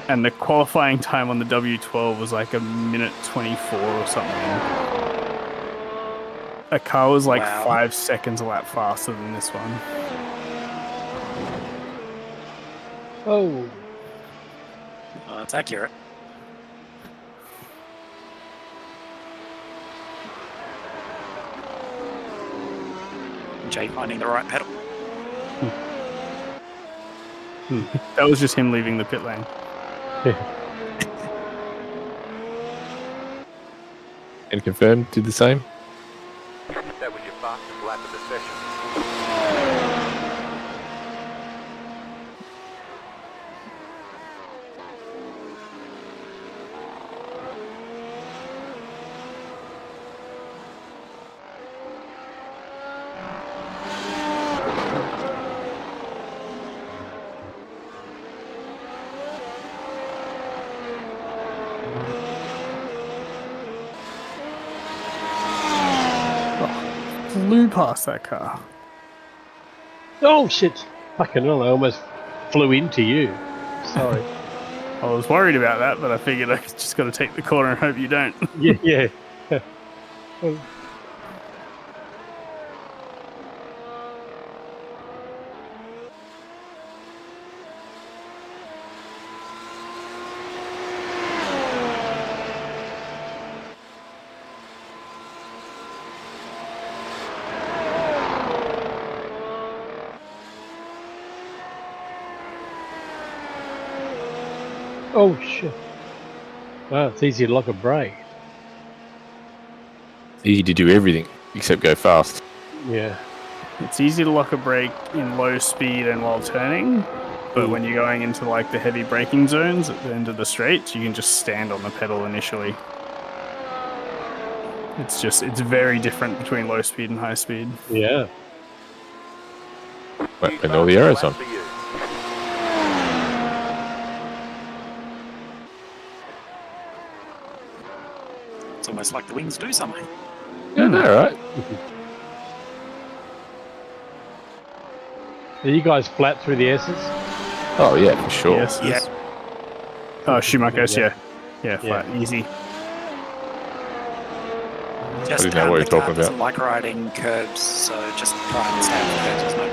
and the qualifying time on the W12 was like 1:24 or something. A car was like 5 seconds a lap faster than this one. Oh, That's accurate. Jay finding the right pedal. That was just him leaving the pit lane. and confirm, did the same? That was your fastest lap of the session. Flew past that car. oh shit! Fucking hell! I almost flew into you. Sorry. I was worried about that, but I figured I just got to take the corner and hope you don't. yeah. Oh shit! Wow, it's easy to lock a brake. Easy to do everything except go fast. Yeah. It's easy to lock a brake in low speed and while turning, but when you're going into like the heavy braking zones at the end of the straights, you can just stand on the pedal initially. It's very different between low speed and high speed. Yeah. And all the arrows on. It's almost like the wings do something. Yeah, no, right. Are you guys flat through the S's? Oh yeah, for sure. Yes. Yeah. Oh, Schumacher's, Yeah. Yeah, flat, easy. Just didn't know what you're the car talking doesn't about. like riding curbs, so just try and stay on the curbs as much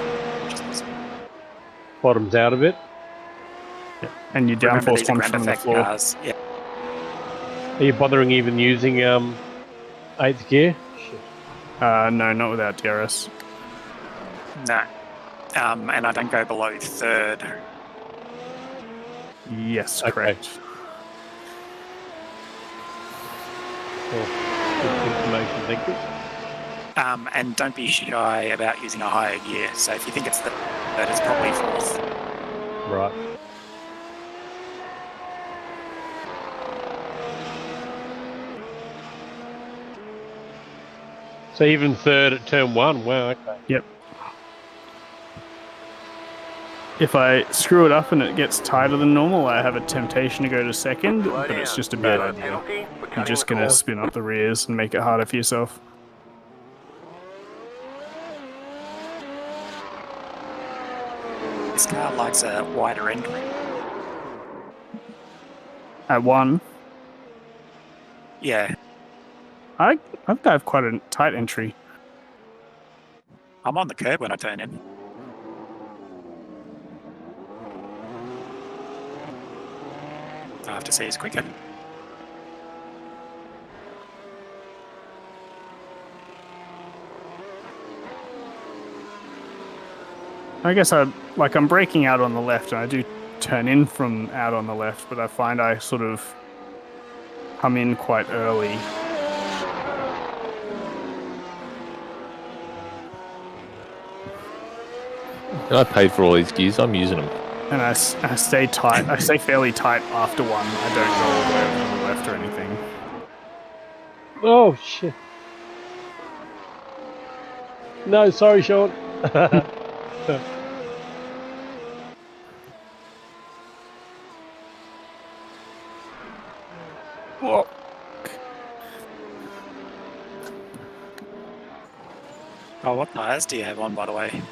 as possible. Bottoms out a bit. And your Remember, downforce these are comes grand from the effect floor. cars. Yeah. Are you bothering even using 8th gear? No, not without DRS. No. And I don't go below 3rd. Yes, Okay. correct. Cool. Good information, thank you. And don't be shy about using a higher gear. So if you think it's the 3rd, it's probably 4th. Right. So even 3rd at turn 1, wow, okay. Yep. If I screw it up and it gets tighter than normal, I have a temptation to go to 2nd, but it's just a bad idea. Penalty for You're cutting just the going to course. spin up the rears and make it harder for yourself. This car likes a wider entry. At 1, Yeah. I think I have quite a tight entry. I'm on the curb when I turn in. I have to say it's quicker. I guess I'm braking out on the left, and I do turn in from out on the left, but I find I sort of come in quite early. And I paid for all these gears. I'm using them. And I stay tight. I stay fairly tight after one. I don't go all the way over to the left or anything. Oh shit! No, sorry, Sean. Whoa. Oh, what tyres do you have on, by the way,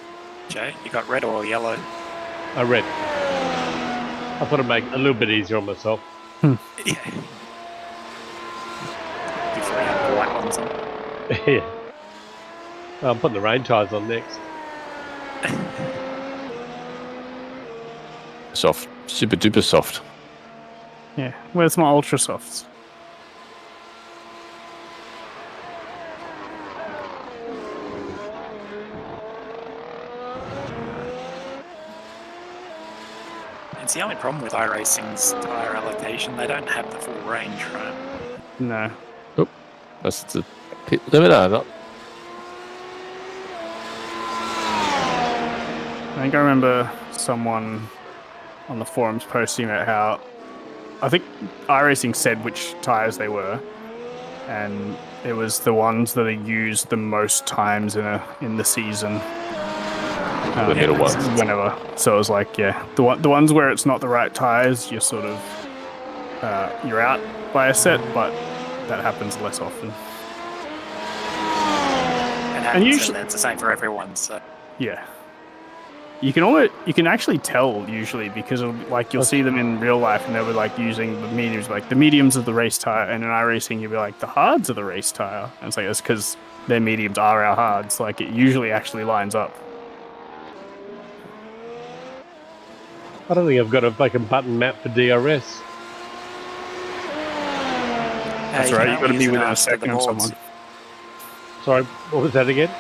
Jay? You got red or yellow? I read. I thought it'd make it a little bit easier on myself. Yeah. Before you have the white ones on. Yeah. I'm putting the rain tyres on next. Soft. Super duper soft. Yeah, where's my ultra softs? It's the only problem with iRacing's tyre allocation. They don't have the full range, right? No. That's the pit limiter, not. I think I remember someone on the forums posting about how I think iRacing said which tyres they were, and it was the ones that are used the most times in the season. The middle ones. Whenever. So it was like, yeah, the ones where it's not the right tyres, you're sort of you're out by a set, but that happens less often. It happens, and usually it's the same for everyone. So yeah. You can actually tell usually because of, like, you'll see them in real life and they'll be like using the mediums, like the mediums of the race tire, and in iRacing you'll be like the hards of the race tire, and it's like it's because their mediums are our hards. Like it usually actually lines up. I don't think I've got a fucking button map for DRS. That's right. You've got to be within a second of someone. Sorry, what was that again?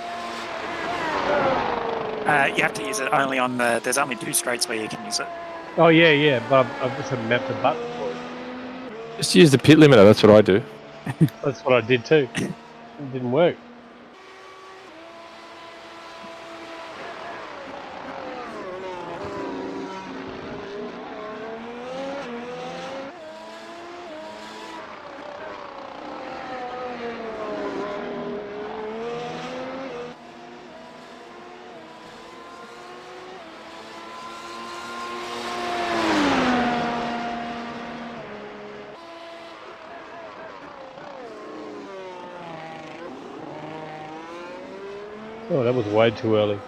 You have to use it only on the. There's only 2 straights where you can use it. Oh yeah, but I've just haven't mapped the button for it. Just use the pit limiter. That's what I do. That's what I did too. It didn't work. Oh, that was way too early.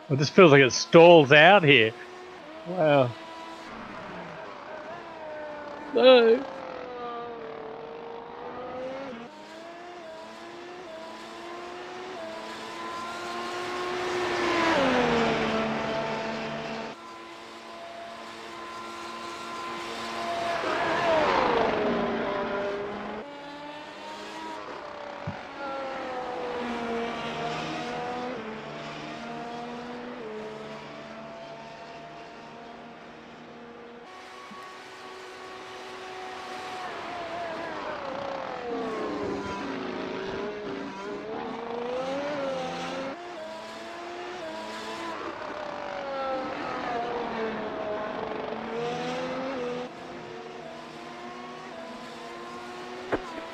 It just feels like it stalls out here. Wow. No.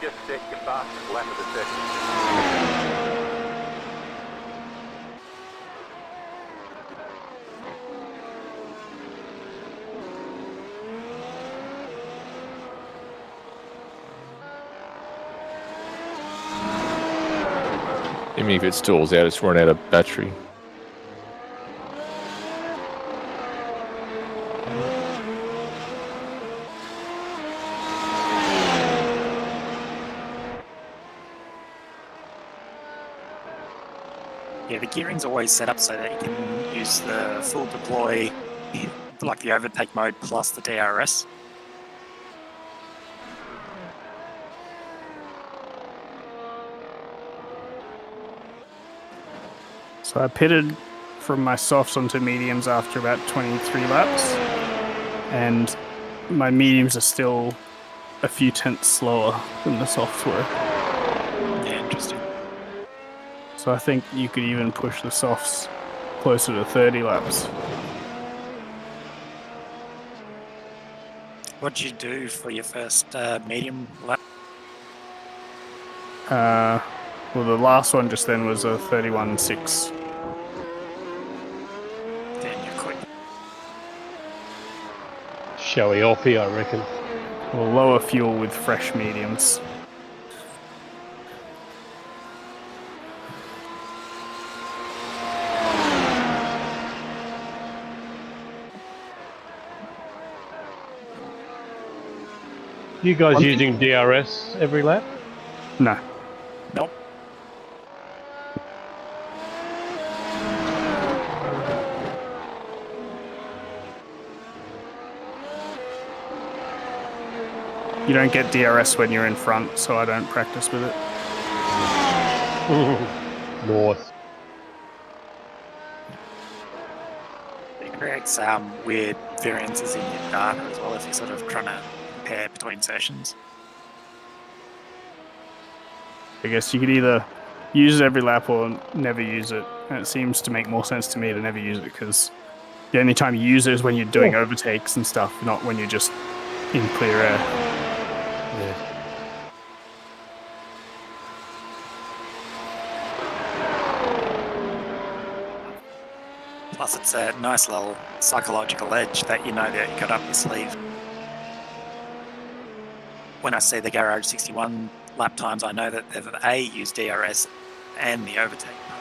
Just set your fastest lap of the session. Even if it stalls out, it's run out of battery. Yeah, the gearing's always set up so that you can use the full deploy, like the overtake mode plus the DRS. So I pitted from my softs onto mediums after about 23 laps, and my mediums are still a few tenths slower than the softs were. Yeah, interesting. So I think you could even push the softs closer to 30 laps. What did you do for your first medium lap? Well, the last one just then was a 31.6. Then you're quick. Showy offy, I reckon. Well, lower fuel with fresh mediums. You guys using DRS every lap? No. Nope. You don't get DRS when you're in front, so I don't practice with it. North. It creates weird variances in your data as well if you're sort of trying to compare between sessions. I guess you could either use it every lap or never use it. And it seems to make more sense to me to never use it because the only time you use it is when you're doing overtakes and stuff, not when you're just in clear air. Yeah. Plus, it's a nice little psychological edge that you know that you got up your sleeve. When I see the Garage 61 lap times, I know that they've A, used DRS and the overtake mode.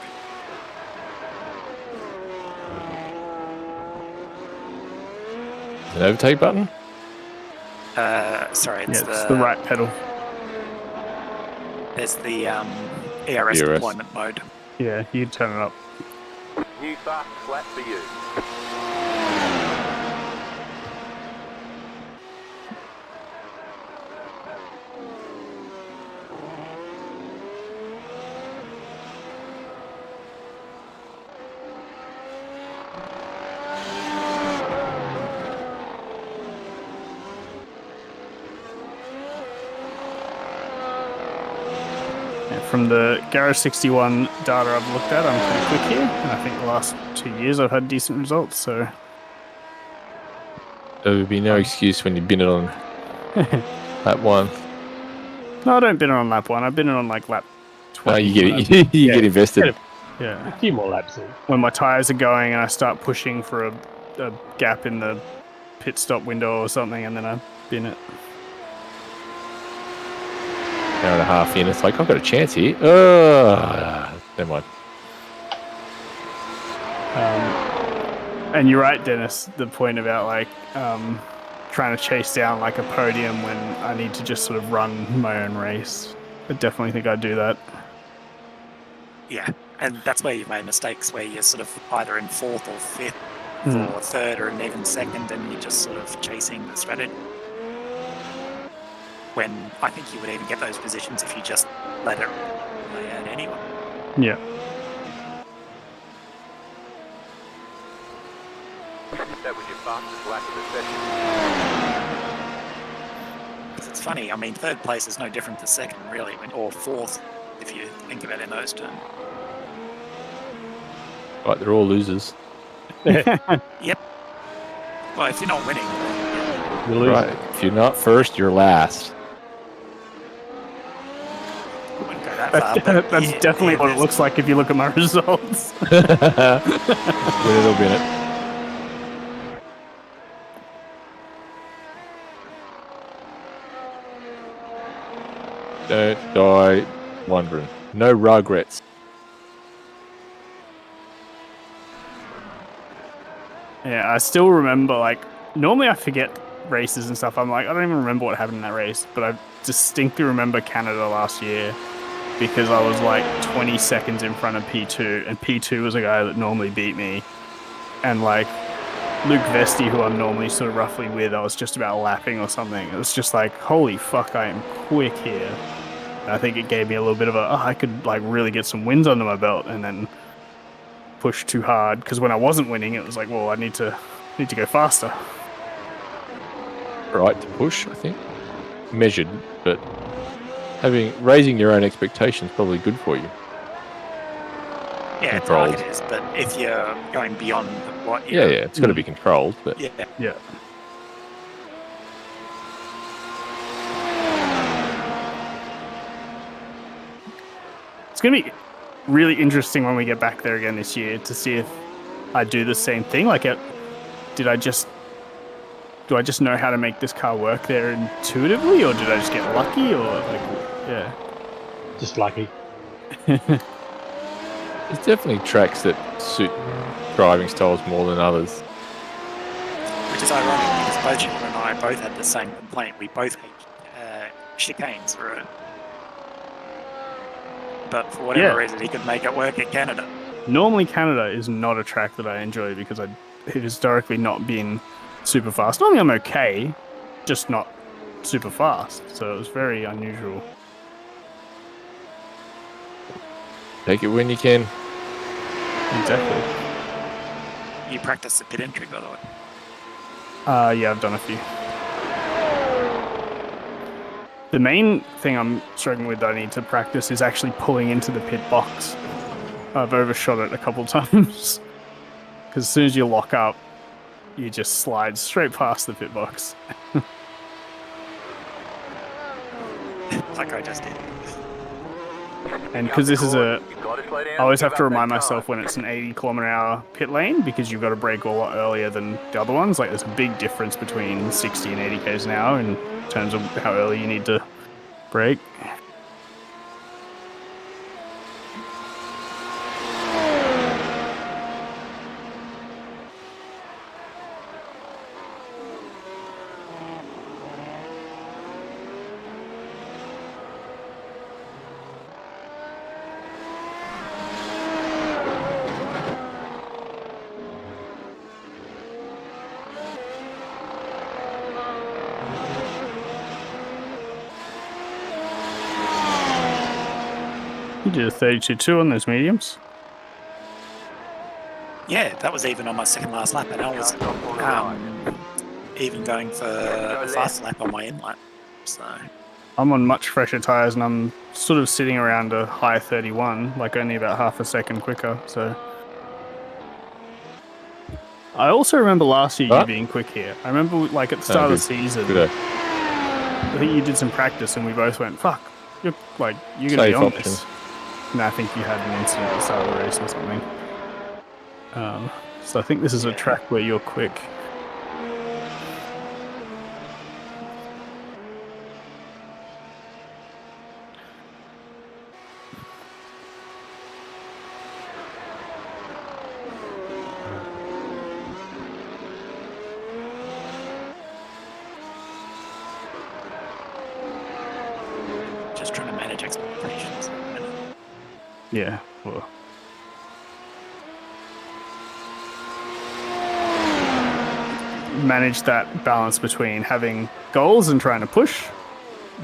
An overtake button? Sorry, it's, It's the right pedal. There's the ERS deployment mode. Yeah, you turn it up. New fast flat for you. From the Garage 61 data I've looked at, I'm pretty quick here. And I think the last 2 years I've had decent results, so... There would be no excuse when you bin it on lap 1. No, I don't bin it on lap 1. I've been it on like lap 20. Oh, you get invested. Yeah. A few more laps in. When my tyres are going and I start pushing for a gap in the pit stop window or something, and then I bin it. Hour and a half in, it's like, I've got a chance here. Never mind. And you're right, Dennis, the point about like trying to chase down like a podium when I need to just sort of run my own race. I definitely think I'd do that. Yeah, and that's where you've made mistakes, where you're sort of either in 4th or 5th or 3rd or even 2nd, and you're just sort of chasing the strategy. When I think you would even get those positions if you just let it lay out anyway. Yeah. That was your fastest lap of the session. It's funny, I mean, 3rd place is no different to 2nd, really, or 4th, if you think about it in those terms. Right, they're all losers. Yep. Well, if you're not winning, then, You lose. Right. If you're not first, you're last. I wouldn't go that far. But That's definitely what it looks like if you look at my results. Win it or bin it. Don't die wondering. No regrets. Yeah, I still remember, like, normally I forget races and stuff. I'm like, I don't even remember what happened in that race, but I distinctly remember Canada last year because I was like 20 seconds in front of P2, and P2 was a guy that normally beat me. And like Luke Vesti, who I'm normally sort of roughly with, I was just about lapping or something. It was just like, holy fuck, I am quick here. And I think it gave me a little bit of I could like really get some wins under my belt, and then push too hard, because when I wasn't winning, it was like, well, I need to go faster. Right to push, I think. Measured, but raising your own expectations is probably good for you. Yeah, Controlled. target is, but if you're going beyond what you Yeah, it's got to be controlled, but yeah. It's going to be really interesting when we get back there again this year to see if I do the same thing. Like, do I just know how to make this car work there intuitively, or did I just get lucky, or like, yeah. Just lucky. there's definitely tracks that suit driving styles more than others. Which is ironic because both Sean and I both had the same complaint. We both hate chicanes for it. But for whatever reason, he could make it work in Canada. Normally, Canada is not a track that I enjoy because it historically not been super fast. Normally, I'm okay, just not super fast. So it was very unusual. Take it when you can. Exactly. You practice the pit entry, by the way. Yeah, I've done a few. The main thing I'm struggling with that I need to practice is actually pulling into the pit box. I've overshot it a couple times. Because as soon as you lock up, you just slide straight past the pit box. Like I just did. And because this is I always have to remind myself when it's an 80km/h pit lane, because you've got to brake a lot earlier than the other ones. Like, there's a big difference between 60 and 80 km an hour in terms of how early you need to brake. You did a 32.2 on those mediums. Yeah, that was even on my second last lap, and I was even going for the fast lap on my in lap. So I'm on much fresher tyres, and I'm sort of sitting around a high 31, like only about half a second quicker. So I also remember last year you being quick here. I remember, like, at the start of the season, I think you did some practice, and we both went, "Fuck, you're gonna be on this." And I think you had an incident at the start of the race or something. So I think this is a track where you're quick. just trying to manage expectations. Yeah, well. Manage that balance between having goals and trying to push,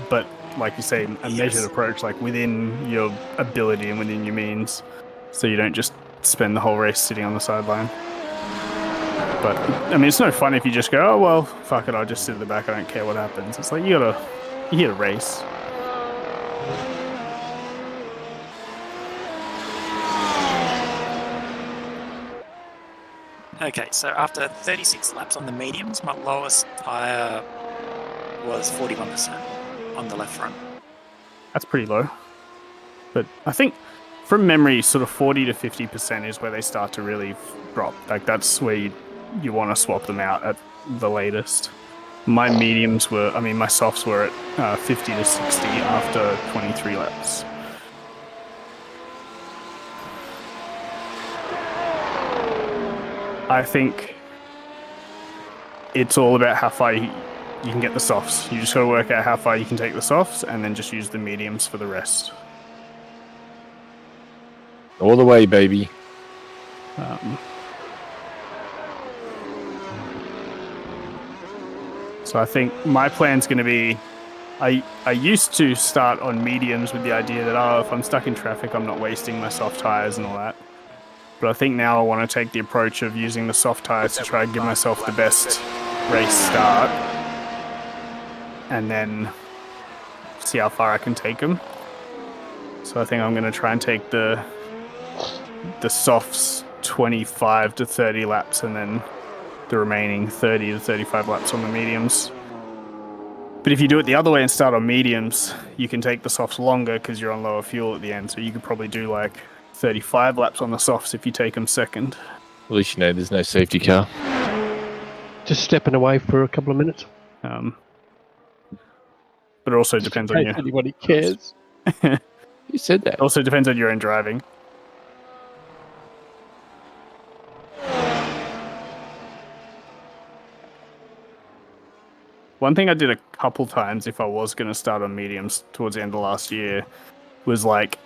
but like you say, a measured approach, like within your ability and within your means, so you don't just spend the whole race sitting on the sideline. But I mean, it's no fun if you just go, "Oh well, fuck it, I'll just sit at the back, I don't care what happens." It's like you gotta race. Okay, so after 36 laps on the mediums, my lowest tyre was 41% on the left front. That's pretty low. But I think from memory, sort of 40 to 50% is where they start to really drop. Like, that's where you want to swap them out at the latest. My mediums were, my softs were at 50 to 60 after 23 laps. I think it's all about how far you can get the softs. You just got to work out how far you can take the softs and then just use the mediums for the rest. All the way, baby. So I think my plan's going to be, I used to start on mediums with the idea that, if I'm stuck in traffic, I'm not wasting my soft tires and all that. But I think now I want to take the approach of using the soft tires to try and give myself the best race start, and then see how far I can take them. So I think I'm going to try and take the softs 25 to 30 laps, and then the remaining 30 to 35 laps on the mediums. But if you do it the other way and start on mediums, you can take the softs longer because you're on lower fuel at the end. So you could probably do like 35 laps on the softs if you take them second. At least you know there's no safety car. Just stepping away for a couple of minutes. But it also depends on In you. case anybody cares. You said that. It also depends on your own driving. One thing I did a couple times if I was going to start on mediums towards the end of last year was like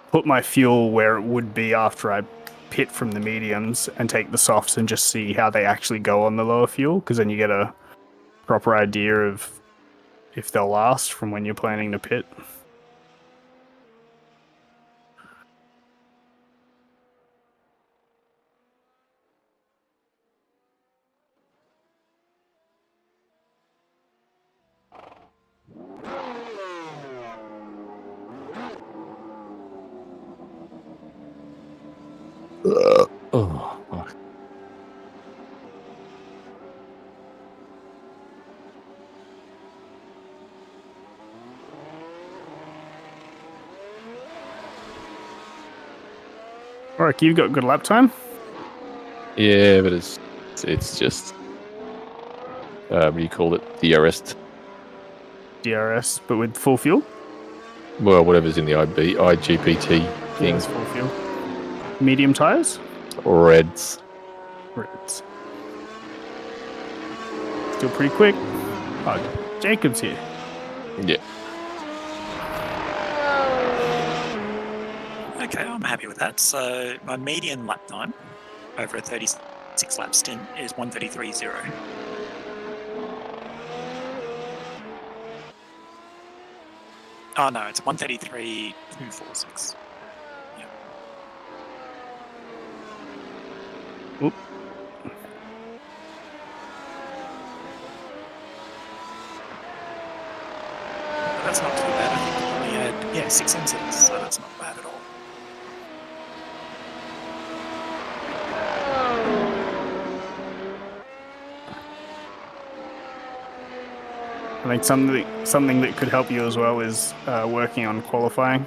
put my fuel where it would be after I pit from the mediums and take the softs and just see how they actually go on the lower fuel, because then you get a proper idea of if they'll last from when you're planning to pit. Oh, fuck. Alright, you've got good lap time? Yeah, but it's just what do you call it? DRS. DRS, but with full fuel? Well, whatever's in the IGPT things. Full fuel. Medium tires? Reds. Reds. Still pretty quick. Oh, Jacob's here. Yeah. Okay, I'm happy with that. So my median lap time over a 36 lap stint is 1:33.0. Oh no, it's 1:33.246. Yeah. Oop. But that's not too bad. I think we only had 6 incidents, so that's not bad at all. I think something that could help you as well is working on qualifying.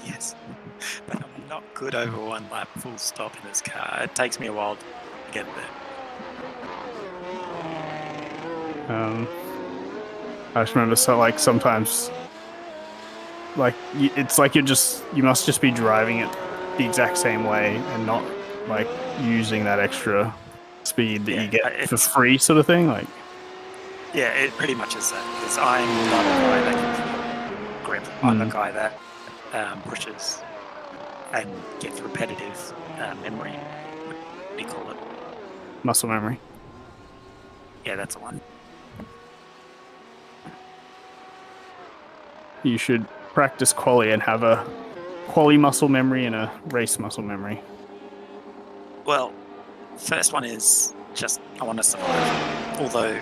Yes, but I'm not good over one lap full stop in this car. It takes me a while to get there. I just remember, sometimes, it's like you must just be driving it the exact same way and not like using that extra speed that you get for free, sort of thing. Like. Yeah, it pretty much is that, because I'm not a guy that can grip. I'm a guy that pushes and gets repetitive memory. What do you call it? Muscle memory. Yeah, that's the one. You should practice quali and have a quali muscle memory and a race muscle memory. Well, first one is just I want to survive, although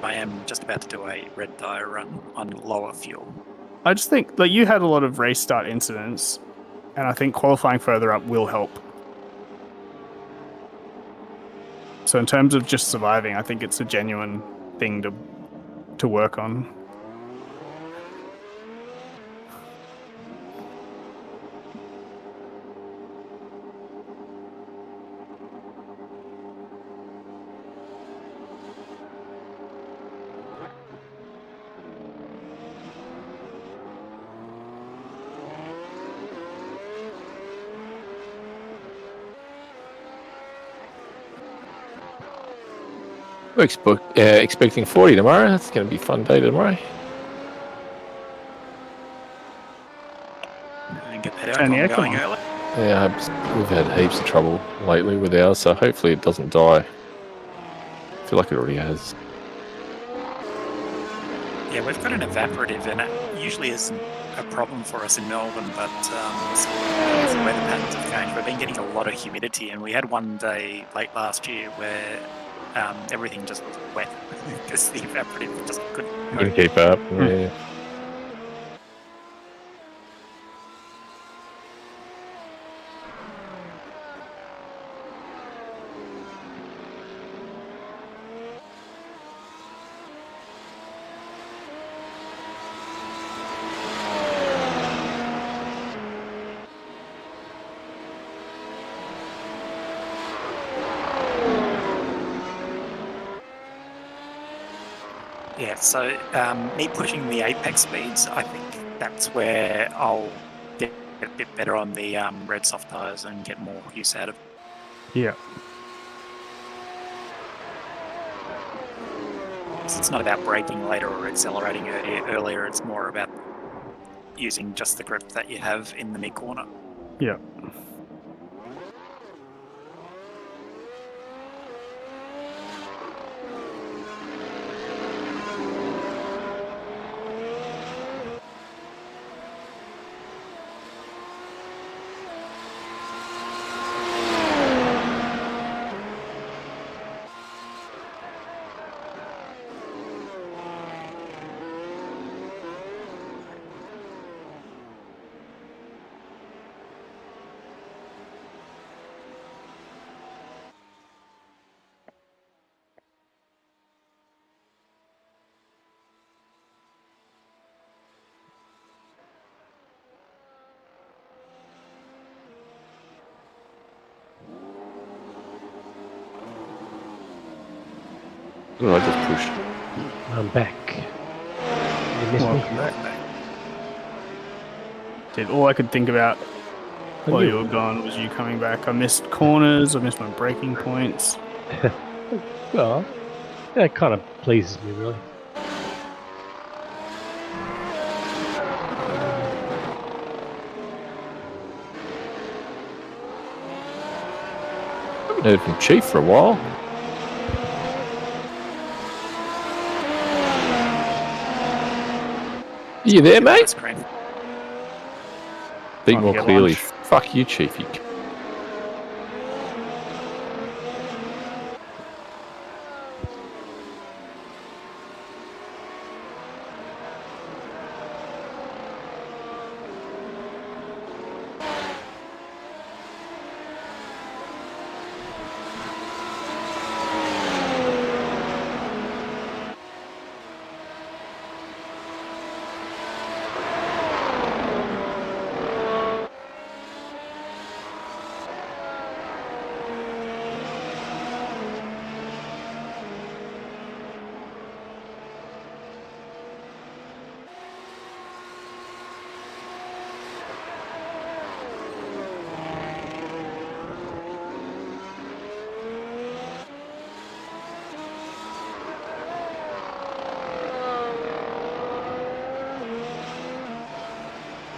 I am just about to do a red tire run on lower fuel. I just think that you had a lot of race start incidents, and I think qualifying further up will help. So in terms of just surviving, I think it's a genuine thing to work on. We're expecting 40 tomorrow. That's going to be a fun day tomorrow. And get the Had Turn the aircon aircon going on. early. Yeah, we've had heaps of trouble lately with ours, so hopefully it doesn't die. I feel like it already has. Yeah, we've got an evaporative, and it usually isn't a problem for us in Melbourne, but as the weather patterns have changed, we've been getting a lot of humidity, and we had one day late last year where everything just was wet because the evaporative just couldn't Couldn't keep up. Yeah. Yeah, so me pushing the apex speeds, I think that's where I'll get a bit better on the red soft tyres and get more use out of it. Yeah. It's not about braking later or accelerating earlier, it's more about using just the grip that you have in the mid corner. Yeah. Oh, I just pushed. I'm back. You missed Welcome me? back. Dude, all I could think about while you were gone was you coming back. I missed corners, I missed my braking points. Well, that kind of pleases me, really. I haven't heard from Chief for a while. Are you there, mate? Screen. Speak Time to more get clearly. lunch. Fuck you, Chief. You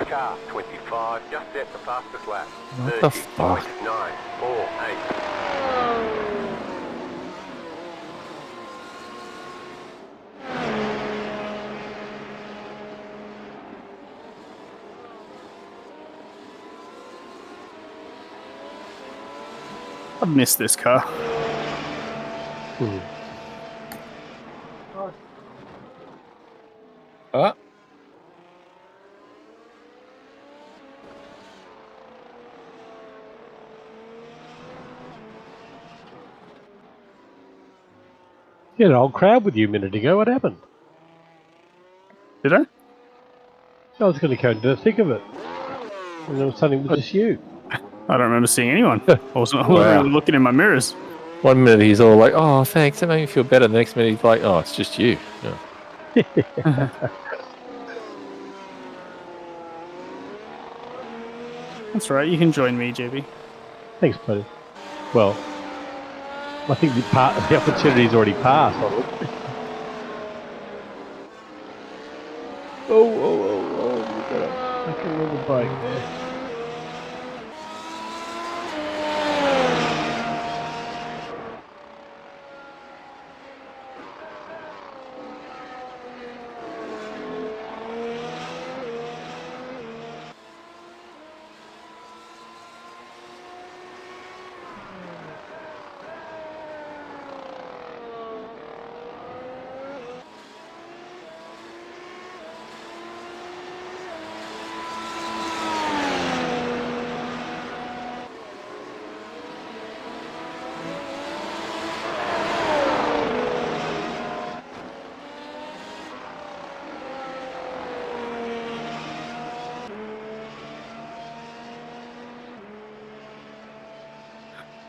Car 25, just set the fastest lap. What the fuck? 9, 4, 8. I've missed this car. You had an old crowd with you a minute ago. What happened? Did I? I was going to go into the thick of it. And then suddenly it was just you. I don't remember seeing anyone. I wasn't really looking in my mirrors. 1 minute he's all like, "Oh, thanks, that made me feel better." The next minute he's like, "Oh, it's just you." Yeah. That's right, you can join me, JB. Thanks, buddy. Well, I think the opportunity's already passed on it. Oh, you got a fucking little bike there.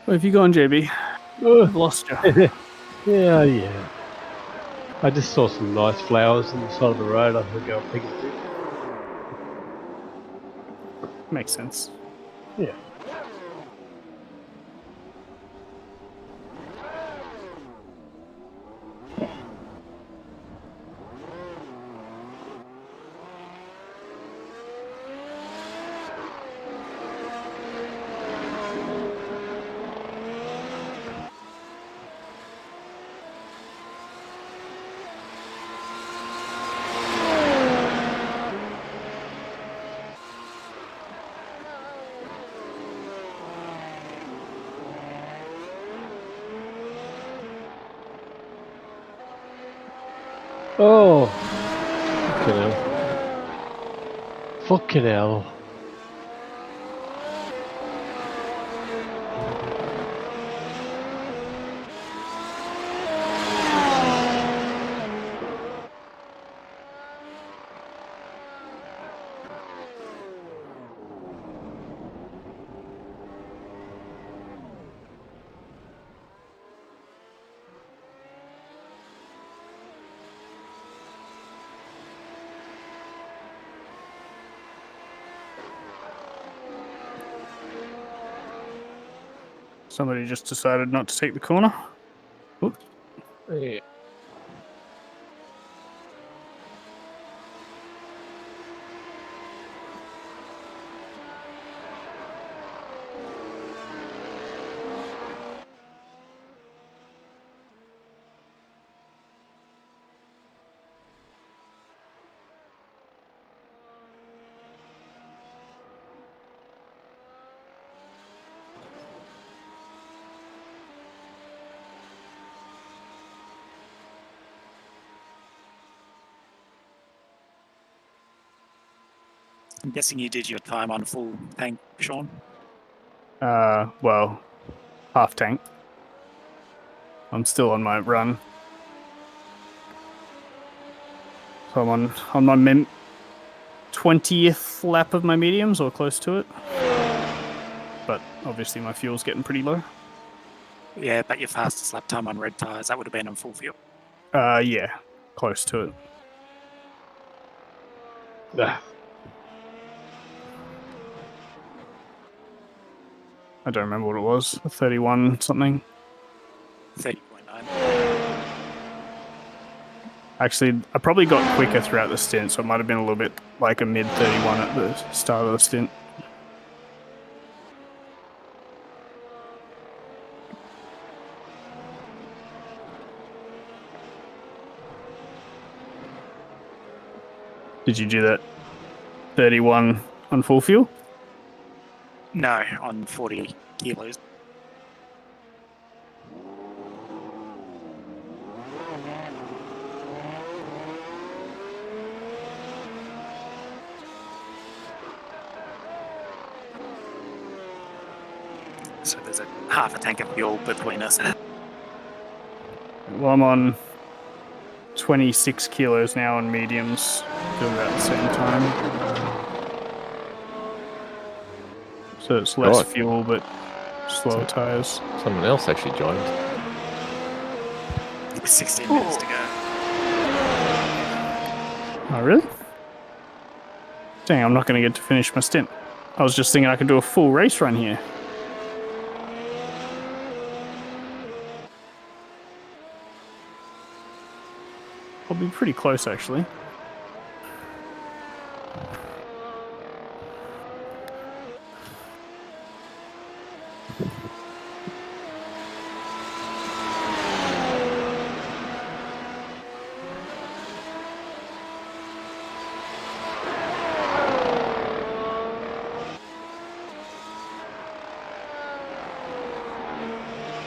Where have you gone, JB? I've lost you. Yeah. I just saw some nice flowers on the side of the road. I thought I'd go and pick a few. Makes sense. Yeah. Oh, fucking hell. Fucking hell. Somebody just decided not to take the corner. Oops. Yeah. I'm guessing you did your time on full tank, Sean. Well, half tank. I'm still on my run. So I'm on my 20th lap of my mediums, or close to it. But obviously my fuel's getting pretty low. Yeah, but your fastest lap time on red tyres, that would have been on full fuel. Yeah, close to it. Ah. I don't remember what it was. 31 something. 30.9. Actually, I probably got quicker throughout the stint, so it might have been a little bit like a mid 31 at the start of the stint. Did you do that 31 on full fuel? No, on 40 kilos. So there's a half a tank of fuel between us. Well, I'm on 26 kilos now on mediums, doing about the same time. So it's less Right. fuel, but slower tyres. Someone else actually joined. 16 minutes to go. Oh, really? Dang, I'm not going to get to finish my stint. I was just thinking I could do a full race run here. I'll be pretty close, actually.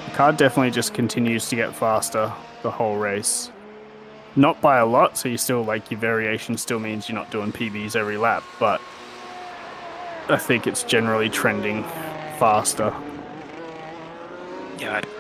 The car definitely just continues to get faster the whole race. Not by a lot, so you still, like, your variation still means you're not doing PBs every lap, but I think it's generally trending faster. Yeah, I'd agree.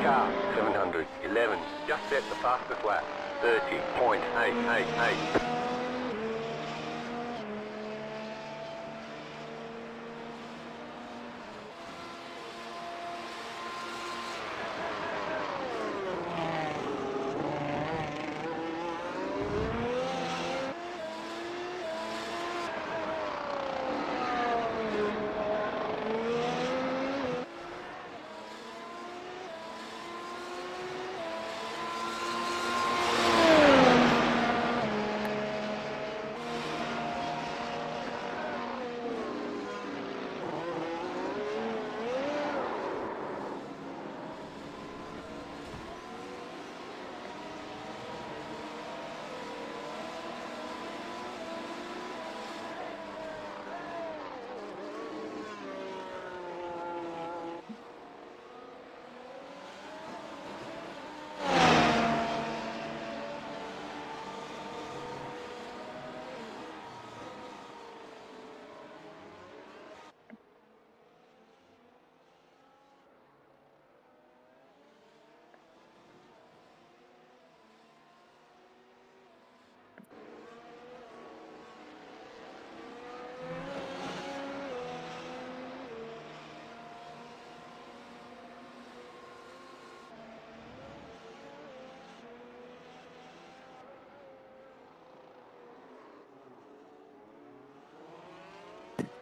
car, 700, 11, just set the fastest lap, 30.888.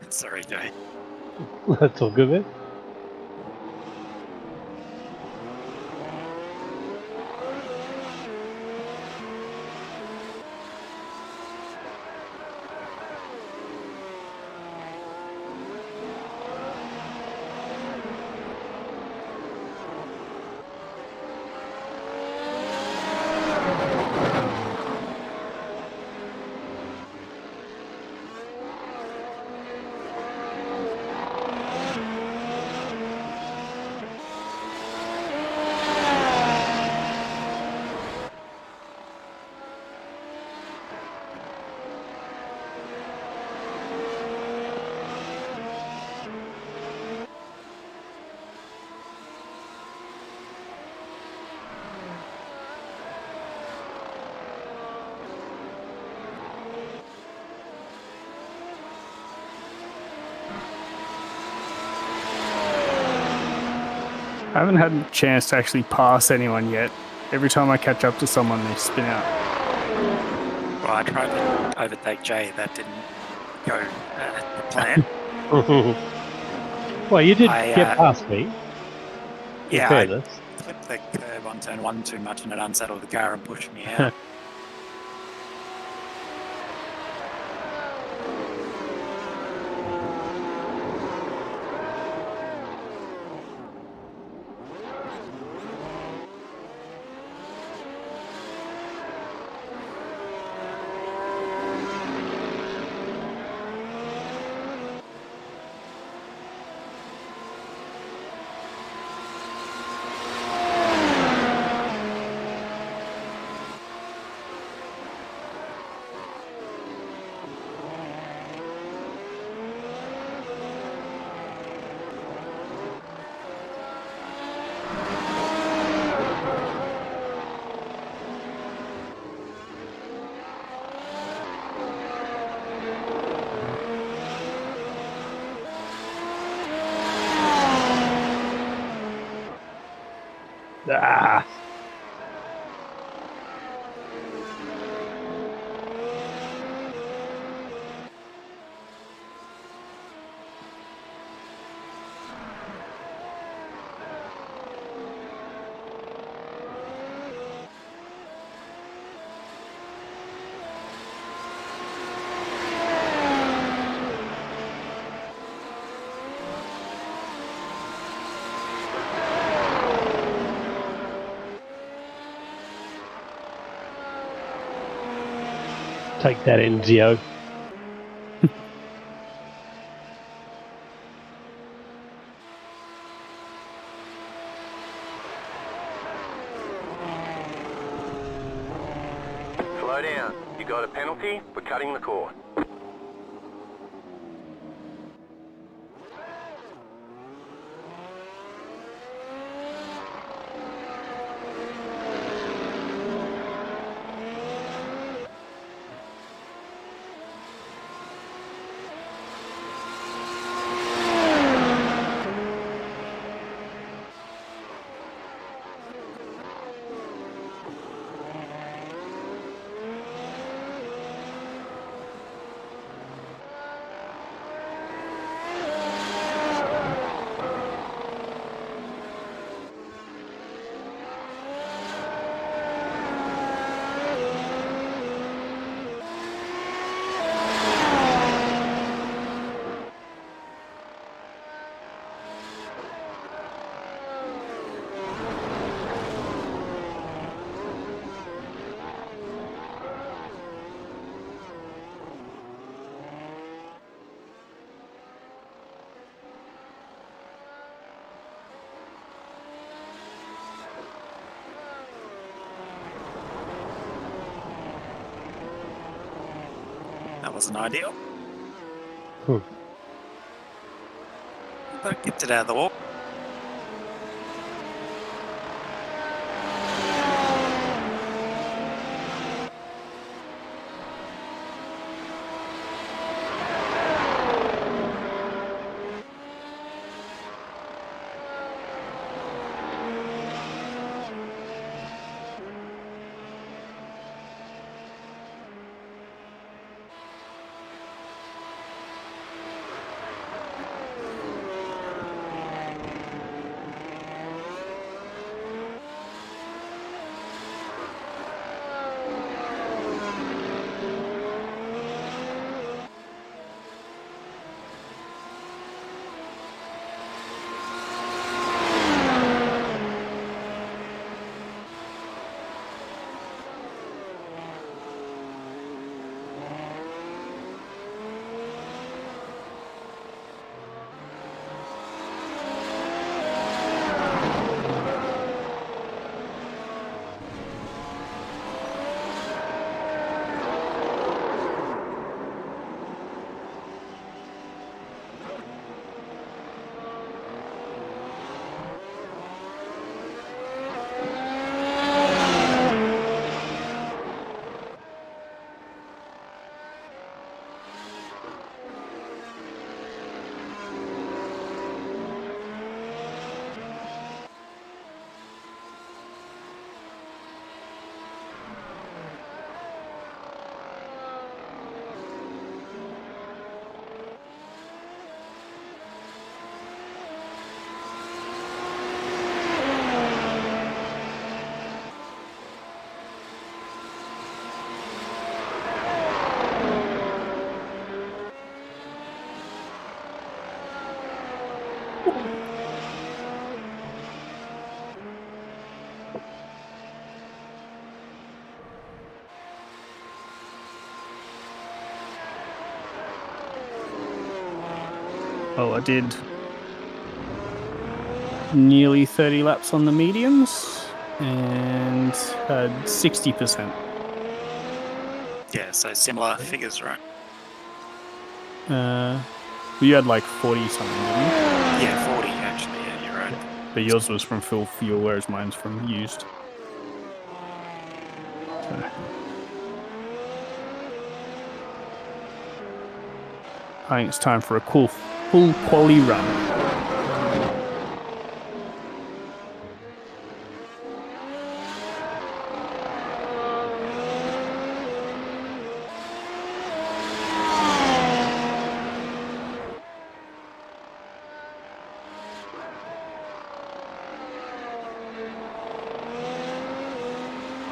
Sorry, Jay. That's all good, man. I haven't had a chance to actually pass anyone yet. Every time I catch up to someone, they spin out. Well, I tried to overtake Jay. That didn't go the plan. Well, you did I, get past me. In Yeah, fairness. I clipped the curb on turn 1 too much and it unsettled the car and pushed me out. Ah. Take that, Enzio. Slow down. You got a penalty for cutting the course. wasn't ideal. Hmm. But kept it out of the walk. Well, I did nearly 30 laps on the mediums and had 60%. Yeah, so similar figures, right? You had like 40 something, didn't you? Yeah, 40 actually, yeah, you're right. But yours was from full fuel, whereas mine's from used. So. I think it's time for a full quali run.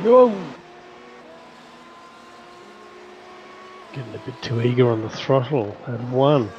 Whoa! Getting a bit too eager on the throttle. Had one.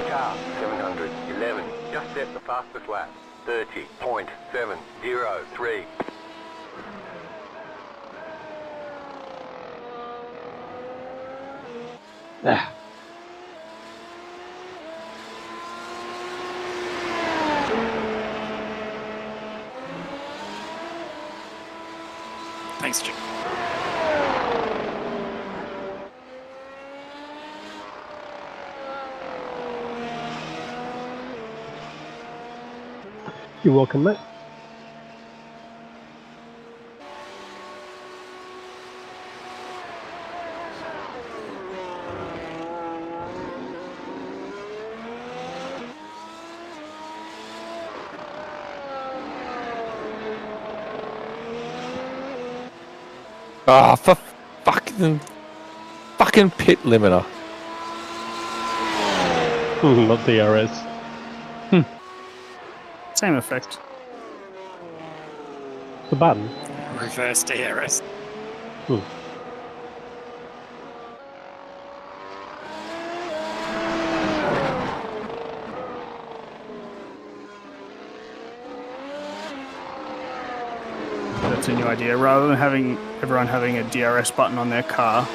Car 711, just set the fastest lap, 30.703. Thanks, Jim. You're welcome, mate. Ah, for fucking pit limiter. Not DRS. Same effect. The button. Reverse DRS. That's a new idea. Rather than having everyone having a DRS button on their car,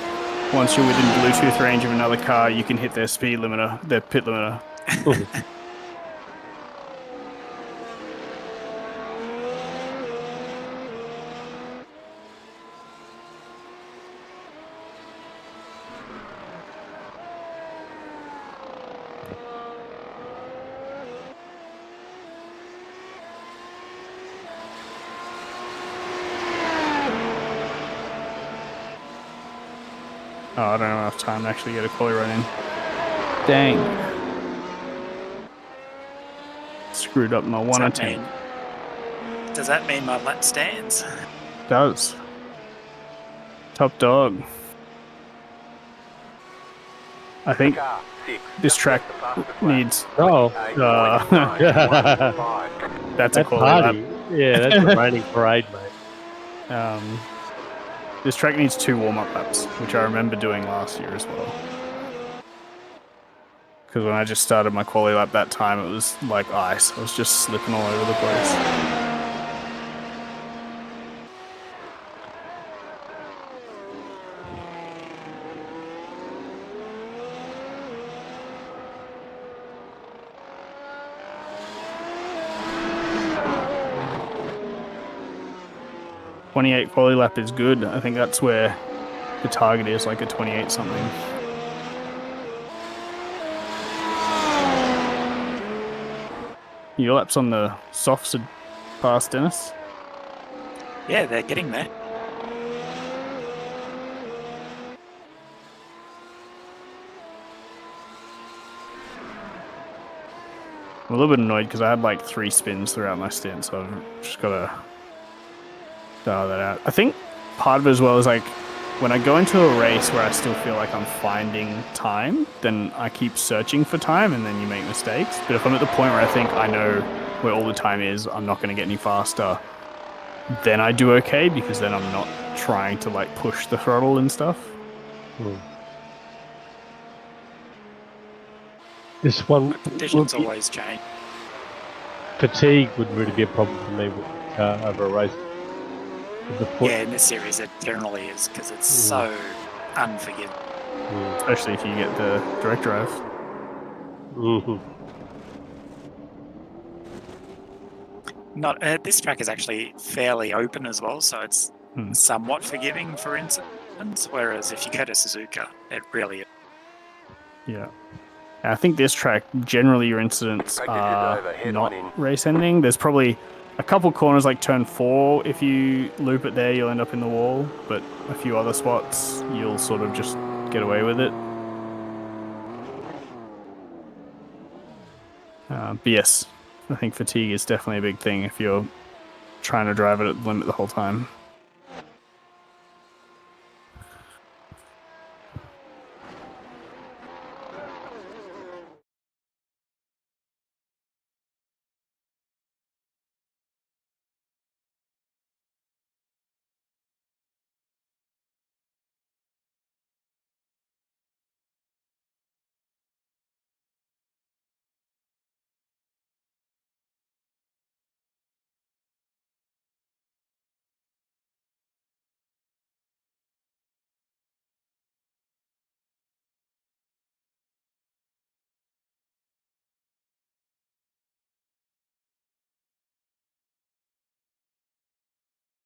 once you're within Bluetooth range of another car, you can hit their speed limiter, their pit limiter. Oh, I don't have enough time to actually get a quali run in. Dang. Screwed up my 1 attempt. Does that mean my lap stands? Does. Top dog. I think this track needs... that's a quali lap. Yeah, that's a raining parade, mate. This track needs 2 warm-up laps, which I remember doing last year as well. Because when I just started my quali lap that time, it was like ice. I was just slipping all over the place. .28 quali lap is good. I think that's where the target is, like a 28 something. Your laps on the softs are past, Dennis? Yeah, they're getting there. I'm a little bit annoyed because I had like 3 spins throughout my stint, so I've just got to dial that out. I think part of it as well is like when I go into a race where I still feel like I'm finding time, then I keep searching for time and then you make mistakes. But if I'm at the point where I think I know where all the time is, I'm not going to get any faster, then I do okay because then I'm not trying to like push the throttle and stuff. This one... Conditions always change. Fatigue would really be a problem for me with the car over a race. Yeah, in this series it generally is because it's so unforgiving. Especially if you get the direct drive. Not this track is actually fairly open as well, so it's somewhat forgiving for incidents. Whereas if you go to Suzuka, it really is. Yeah. I think this track, generally your incidents are not race ending. There's probably a couple corners like turn 4, if you loop it there, you'll end up in the wall, but a few other spots, you'll sort of just get away with it. But yes, I think fatigue is definitely a big thing if you're trying to drive it at the limit the whole time.